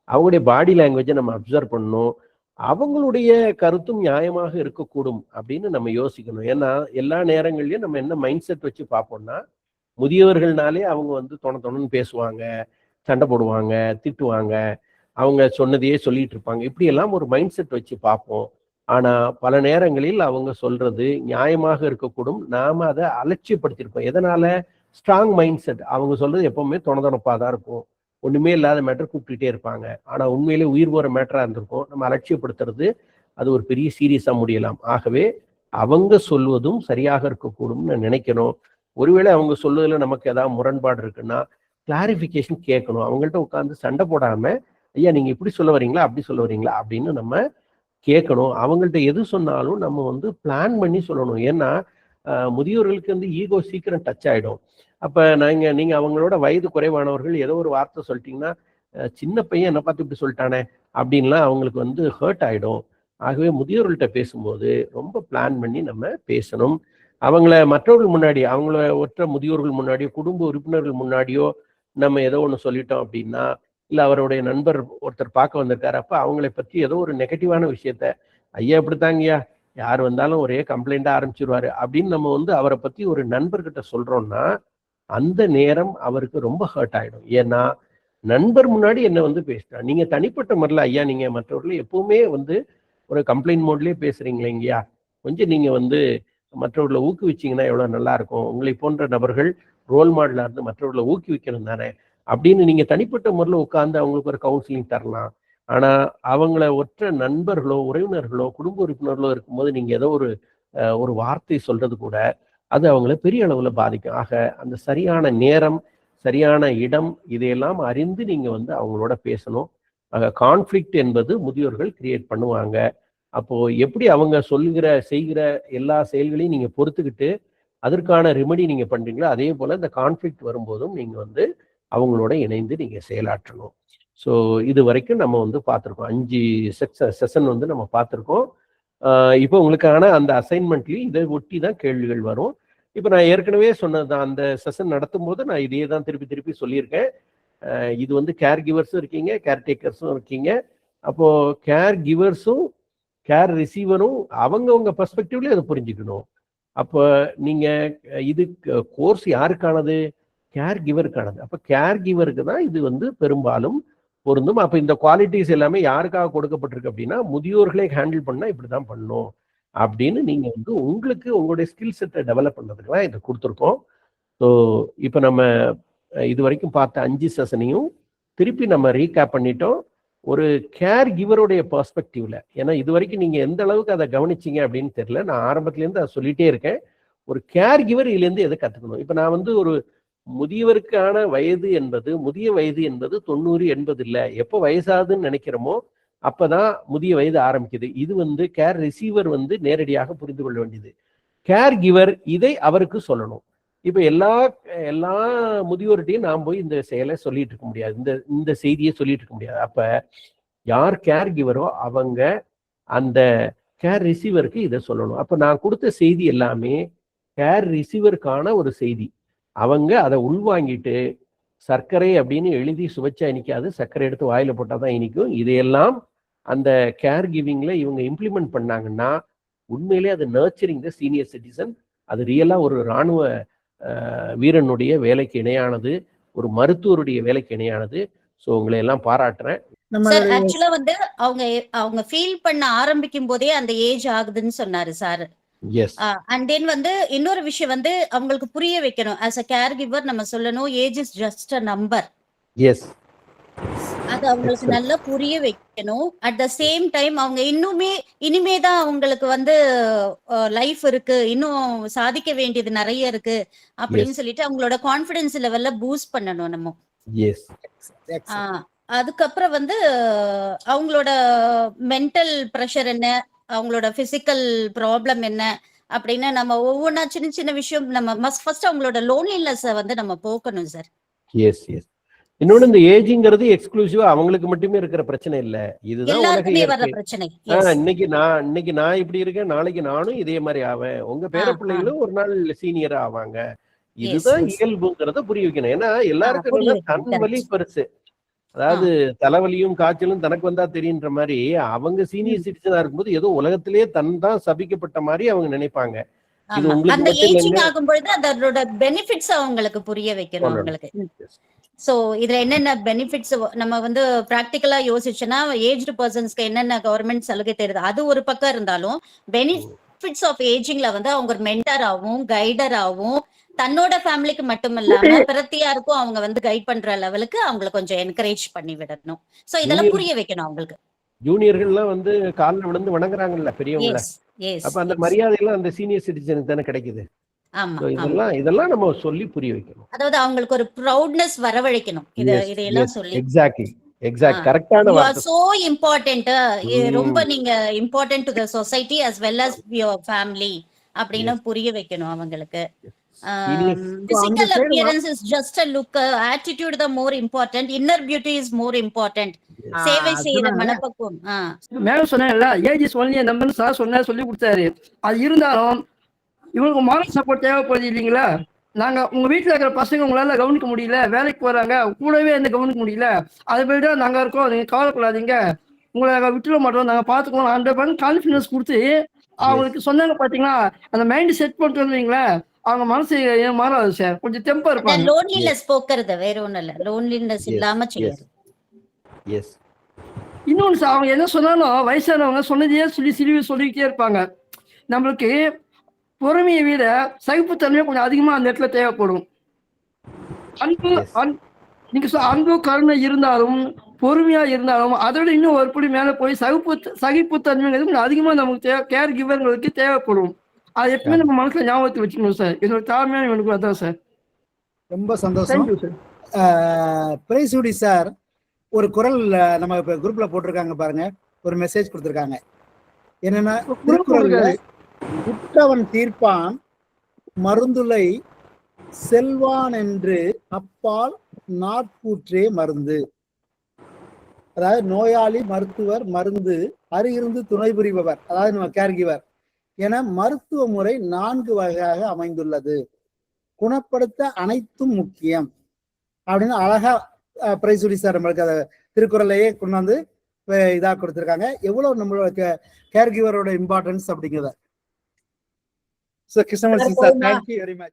அவங்களுடைய பாடி லாங்குவேஜை நம்ம அப்சர்வ் பண்ணணும். அவங்களுடைய கருத்தும் நியாயமாக இருக்கக்கூடும் அப்படின்னு நம்ம யோசிக்கணும். ஏன்னா எல்லா நேரங்கள்லயும் நம்ம என்ன மைண்ட் செட் வச்சு பார்ப்போம்னா, முதியவர்கள்னாலே அவங்க வந்து தொணன்னு பேசுவாங்க, சண்டை போடுவாங்க, திட்டுவாங்க, அவங்க சொன்னதையே சொல்லிட்டு இருப்பாங்க, இப்படி எல்லாம் ஒரு மைண்ட் செட் வச்சு பார்ப்போம். ஆனா பல நேரங்களில் அவங்க சொல்றது நியாயமாக இருக்கக்கூடும், நாம அதை அலட்சியப்படுத்திருப்போம். எதனால? Strong mind set. அவங்க சொல்றது எப்பவுமே தொணப்பாக தான் இருக்கும், ஒண்ணுமே இல்லாத மேட்டர் கூப்பிட்டுட்டே இருப்பாங்க. ஆனா உண்மையிலே உயிர் போற மேட்டரா இருந்திருக்கும். நம்ம அலட்சியப்படுத்துறது அது ஒரு பெரிய சீரியஸா முடியலாம். ஆகவே அவங்க சொல்வதும் சரியாக இருக்கக்கூடும்னு நினைக்கணும். ஒருவேளை அவங்க சொல்வதில் நமக்கு ஏதாவது முரண்பாடு இருக்குன்னா கிளாரிஃபிகேஷன் கேட்கணும். அவங்கள்ட்ட உட்காந்து சண்டை போடாம, ஐயா நீங்க இப்படி சொல்ல வரீங்களா அப்படி சொல்ல வரீங்களா அப்படின்னு நம்ம கேட்கணும். அவங்கள்ட்ட எது சொன்னாலும் நம்ம வந்து பிளான் பண்ணி சொல்லணும். ஏன்னா முதியோர்களுக்கு வந்து ஈகோ சீக்கிரம் டச் ஆயிடும். அப்ப நீங்க அவங்களோட வயது குறைவானவர்கள் ஏதோ ஒரு வார்த்தை சொல்லிட்டீங்கன்னா, சின்ன பையன் என்ன பார்த்து இப்படி சொல்லிட்டானே அப்படின்லாம் அவங்களுக்கு வந்து ஹர்ட் ஆயிடும். ஆகவே முதியோர்கள்ட்ட பேசும்போது ரொம்ப பிளான் பண்ணி நம்ம பேசணும். அவங்கள மற்றவர்கள் முன்னாடி, அவங்கள ஒற்ற முதியோர்கள் முன்னாடியோ, குடும்ப உறுப்பினர்கள் முன்னாடியோ நம்ம ஏதோ ஒன்று சொல்லிட்டோம் அப்படின்னா, இல்லை அவருடைய நண்பர் ஒருத்தர் பார்க்க வந்திருக்காரு, அப்போ அவங்களை பற்றி ஏதோ ஒரு நெகட்டிவான விஷயத்த, ஐயா இப்படித்தாங்கய்யா, யார் வந்தாலும் ஒரே கம்ப்ளைண்ட்டாக ஆரம்பிச்சிருவாரு அப்படின்னு நம்ம வந்து அவரை பற்றி ஒரு நண்பர்கிட்ட சொல்றோம்னா, அந்த நேரம் அவருக்கு ரொம்ப ஹர்ட் ஆயிடும். ஏன்னா நண்பர் முன்னாடி என்ன வந்து பேசிட்டான். நீங்க தனிப்பட்ட முறையில் ஐயா நீங்க மற்றவர்கள் எப்பவுமே வந்து ஒரு கம்ப்ளைண்ட் மோட்லயே பேசுறீங்களே ஐயா, கொஞ்சம் நீங்க வந்து மற்றவர்களை ஊக்குவிச்சிங்கன்னா எவ்வளோ நல்லா இருக்கும். உங்களை போன்ற நபர்கள் ரோல் மாடலாக இருந்து மற்றவர்களை ஊக்குவிக்கணும் தானே அப்படின்னு நீங்கள் தனிப்பட்ட முறையில் உட்கார்ந்து அவங்களுக்கு ஒரு கவுன்சிலிங் தரலாம். ஆனால் அவங்கள ஒற்ற நண்பர்களோ உறவினர்களோ குடும்ப உறுப்பினர்களோ இருக்கும்போது நீங்கள் ஏதோ ஒரு வார்த்தை சொல்றது கூட அது அவங்கள பெரிய அளவில் பாதிக்கும். ஆக அந்த சரியான நேரம், சரியான இடம் இதையெல்லாம் அறிந்து நீங்கள் வந்து அவங்களோட பேசணும். ஆக கான்ஃப்ளிக்ட் என்பது முதியோர்கள் கிரியேட் பண்ணுவாங்க. அப்போ எப்படி அவங்க சொல்லுகிற செய்கிற எல்லா செயல்களையும் நீங்க பொறுத்துக்கிட்டு அதற்கான ரெமெடி நீங்க பண்றீங்களோ அதே போல இந்த கான்ஃப்ளிக்ட் வரும்போதும் நீங்க வந்து அவங்களோட இணைந்து நீங்க செயலாற்றணும். ஸோ இது வரைக்கும் நம்ம வந்து பார்த்துருக்கோம். 5 செஷன் வந்து நம்ம பார்த்துருக்கோம். இப்போ உங்களுக்கான அந்த அசைன்மெண்ட்லையும் இதை ஒட்டி தான் கேள்விகள் வரும். இப்போ நான் ஏற்கனவே சொன்னதுதான், அந்த செஷன் நடத்தும் போது நான் இதையே தான் திருப்பி திருப்பி சொல்லியிருக்கேன். இது வந்து கேர் கிவர்ஸும் இருக்கீங்க, கேர் டேக்கர்ஸும் இருக்கீங்க. அப்போ கேர் கிவர்ஸும் கேர் ரிசீவரும் அவங்கவுங்க பெர்ஸ்பெக்டிவ்ல அதை புரிஞ்சுக்கணும். அப்போ நீங்க இது கோர்ஸ் யாருக்கானது? கேர் கிவருக்கானது. அப்போ கேர் கிவருக்கு தான் இது வந்து பெரும்பாலும் பொருந்தும். அப்போ இந்த குவாலிட்டிஸ் எல்லாமே யாருக்காக கொடுக்கப்பட்டிருக்கு அப்படின்னா, முதியோர்களே ஹேண்டில் பண்ணா இப்படிதான் பண்ணணும் அப்படின்னு நீங்க வந்து உங்களுக்கு உங்களுடைய ஸ்கில் செட்டை டெவலப் பண்ணுறதுக்கு தான் இதை கொடுத்துருக்கோம். ஸோ இப்போ நம்ம இது வரைக்கும் பார்த்த 5 செஷனையும் திருப்பி நம்ம ரீகேப் பண்ணிட்டோம். ஒரு கேர் கிவருடைய பெர்ஸ்பெக்டிவ்ல. ஏன்னா இது வரைக்கும் நீங்க எந்த அளவுக்கு அதை கவனிச்சிங்க அப்படின்னு தெரியல. நான் ஆரம்பத்துலேருந்து அதை சொல்லிட்டே இருக்கேன். ஒரு கேர் கிவர் இதுலேருந்து எதை கற்றுக்கணும். இப்போ நான் வந்து ஒரு முதியவருக்கான வயது என்பது, முதிய வயது என்பது 90 80 இல்லை. எப்போ வயசாகுதுன்னு நினைக்கிறோமோ அப்பதான் முதிய வயது ஆரம்பிக்குது. இது வந்து கேர் ரிசீவர் வந்து நேரடியாக புரிந்து கொள்ள வேண்டியது. கேர் கிவர் இதை அவருக்கு சொல்லணும். இப்ப எல்லா முதியோர்கிட்டையும் நாம் போய் இந்த செயலை சொல்லிட்டு இருக்க முடியாது, இந்த செய்தியை சொல்லிட்டு இருக்க முடியாது. அப்ப யார் கேர் கிவரோ அவங்க அந்த கேர் ரிசீவருக்கு இதை சொல்லணும். அப்ப நான் கொடுத்த செய்தி எல்லாமே கேர் ரிசீவருக்கான ஒரு செய்தி. அவங்க அதை உள்வாங்கிட்டு சர்க்கரை அப்படின்னு எழுதி சுவைச்சா இனிக்காது, சர்க்கரை எடுத்து வாயில போட்டாதான் இனிக்கும். இதையெல்லாம் அந்த கேர் கிவிங்ல இவங்க இம்ப்ளிமெண்ட் பண்ணாங்கன்னா உண்மையிலே அது நர்ச்சரிங் த சீனியர் சிட்டிசன். அது ரியலா ஒரு இராணுவ வீரனுடைய வேலைக்கு இணையானது, ஒரு மருத்துவருடைய வேலைக்கு இணையானது. ஸோ உங்களை எல்லாம் பாராட்டுறேன். சார் ஆக்சுவலா வந்து அவங்க ஃபீல் பண்ண ஆரம்பிக்கும் போதே அந்த ஏஜ் ஆகுதுன்னு சொன்னாரு சார். எஸ். அண்ட் தென் வந்து இன்னொரு விஷயம் வந்து அவங்களுக்கு புரிய வைக்கணும். ஆஸ் அ கேர் கிவர் நம்ம சொல்லணும், age is just a number. Yes. அது அவங்களுக்கு நல்லா புரிய வைக்கணும். அட் த சேம் டைம் அவங்க இனிமேதான் அவங்களுக்கு வந்து லைஃப் இருக்கு, இன்னும் சாதிக்க வேண்டியது நிறைய இருக்கு அப்படின்னு சொல்லிட்டு அவங்களோட கான்பிடன்ஸ் லெவல்ல பூஸ்ட் பண்ணணும் நம்ம. அதுக்கப்புறம் வந்து அவங்களோட மென்டல் ப்ரெஷர் என்ன, அவங்களோட பிசிக்கல் ப்ராப்ளம் என்ன அப்படின்னு நம்ம ஒவ்வொன்றா சின்ன சின்ன விஷயம் நம்ம ஃபர்ஸ்ட் அவங்களோட லோன்லினஸ் வந்து நம்ம போக்கணும் சார். S S. இன்னொன்னு இந்த ஏஜிங்கிறது எக்ஸ்க்ளூசிவா அவங்களுக்கு மட்டுமே இருக்கிற பிரச்சனை இல்ல, இதுதான் உலக பிரச்சனை. இன்னைக்கு நான் இப்படி இருக்கேன், நாளைக்கு நானும் இதே மாதிரி ஆவேன், உங்க பேர பிள்ளைகளும் ஒரு நாள் சீனியரா ஆவாங்க. இதுதான் இயல்புங்கிறத புரிய வைக்கணும். ஏன்னா எல்லாருக்கும் தன் வலி பெருசு. அதாவது தலைவலியும் காய்ச்சலும் தனக்கு வந்தா தெரியுன்ற மாதிரி அவங்க சீனியர் சிட்டிசனா இருக்கும்போது ஏதோ உலகத்திலேயே தன் தான் சபிக்கப்பட்ட மாதிரி அவங்க நினைப்பாங்க. இது உங்களுக்கு அதோட பெனிஃபிட்ஸ் அவங்களுக்கு புரிய வைக்கணும் அவங்களுக்கு. சோ இதுல என்னென்ன பெனிஃபிட்ஸ் நம்ம வந்து பிராக்டிகலா யோசிச்சோன்னா ஏஜ்டு பர்சன்ஸ்க்கு என்னென்ன கவர்மெண்ட் சலுகை தருது அது ஒரு பக்கம் இருந்தாலும், பெனிஃபிட்ஸ் ஆஃப் ஏஜிங்ல வந்து அவங்க மென்டராகவும் கைடராகவும் தன்னோட ஃபேமிலிக்கு மட்டும் இல்லாம பிரத்தியாருக்கும் அவங்க வந்து கைட் பண்ற லெவலுக்கு அவங்களை கொஞ்சம் என்கரேஜ் பண்ணி விடணும். சோ இதெல்லாம் புரிய வைக்கணும் அவங்களுக்கு. ஜூனியர்கள்லாம் வந்து காலில் விழுந்து வணங்குறாங்கல்ல பெரியவங்கள, அப்ப அந்த மரியாதை எல்லாம் அந்த சீனியர் சிட்டிசனுக்கு தானே கிடைக்குது. இதெல்லாம் நம்ம சொல்லி புரிய வைக்கணும். அதாவது அவங்களுக்கு ஒரு ப்ரௌட்னஸ் வரவழைக்கணும். இதையெல்லாம் சொல்லி. எக்ஸாக்ட்லி எக்ஸாக்ட் கரெக்டான யூ ஆர் வார்த்தை. சோ இம்பார்ட்டன்ட், ரொம்ப ம். நீங்க important to the society as well as your family அப்படின்னு Yes. புரிய வைக்கணும் அவங்களுக்கு. இனிய Physical side appearance is just a look, attitude the more important, inner beauty is more important. சேவை செய்யற மனப்பக்குவம். மேல சொன்னாங்கல்ல, ஏஜ் இஸ் ஒன்லி நம்பர்னு சார் சொன்னார், சொல்லி கொடுத்தாரு. அது இருந்தாலும் இவங்களுக்கு மாரல் சப்போர்ட் தேவைப்படுது இல்லைங்களா? நாங்க உங்க வீட்டுல இருக்கிற பசங்க உங்களால கவனிக்க முடியல, வேலைக்கு போறாங்க, கூடவே இருந்து கவனிக்க முடியல, அதை போய்ட்டு நாங்க இருக்கோம், நீங்க கவலைப்படாதீங்க, உங்களை நாங்க விட்டுட மாட்டோம், நாங்க பாத்துக்கோம், 100% கான்பிடன்ஸ் கொடுத்து அவங்களுக்கு சொன்னாங்க. பாத்தீங்களா, அந்த மைண்ட் செட் பண்ணிட்டு வந்தீங்களா, அவங்க மனசு ஏன் மாறாது சார், கொஞ்சம் தெம்பா இருப்பாங்க. லோன்லினஸ் போக்குறது வேற ஒண்ணும் இல்ல, லோன்லினஸ் இல்லாம செய்யறது. எஸ். இன்னொன்று சார், அவங்க என்ன சொன்னாலும் வயசானவங்க சொன்னதையே சொல்லிக்கிட்டே இருப்பாங்க. நம்மளுக்கு பொறுமையை விட சகிப்புத்தன்மையை கொஞ்சம் அதிகமா அந்த இடத்துல தேவைப்படும். அன்பு கருணை இருந்தாலும் பொறுமையா இருந்தாலும் அதோட இன்னும் ஒரு படி மேல போய் சகிப்புத்தன்மைங்கிறது கொஞ்சம் அதிகமா நமக்கு கேர் கிவர்களுக்கு தேவைப்படும். அது எப்பவுமே நம்ம மனசுல ஞாபகத்தை வச்சுக்கணும் சார். என்னோட தாழ்மையான வேண்டுகோள் அதான் சார். ரொம்ப சந்தோஷம். Thank you sir. பிரைசூடி சார் ஒரு குரல் நம்ம இப்ப குரூப்ல போட்டிருக்காங்க பாருங்க, ஒரு மெசேஜ் கொடுத்திருக்காங்க. என்னன்னா, திருக்குறள்ல உற்றவன் தீர்ப்பான் மருந்துளை செல்வான் என்று அப்பால் நாட்கூற்றே மருந்து. அதாவது நோயாளி, மருத்துவர், மருந்து, அருகிருந்து துணை புரிபவர், அதாவது நம்ம கேர்கிவர் என மருத்துவ முறை 4 வகையாக அமைந்துள்ளது. குணப்படுத்த அனைத்தும் முக்கியம் அப்படின்னு அழகா பிரைசூடி சார் நம்மளுக்கு அதை திருக்குறளையே கொண்டு வந்து இதா கொடுத்திருக்காங்க. எவ்வளவு நம்மளோட கேர்கிவரோட இம்பார்ட்டன்ஸ் அப்படிங்கிறத. So Krishnamurthy sir, thank you very much.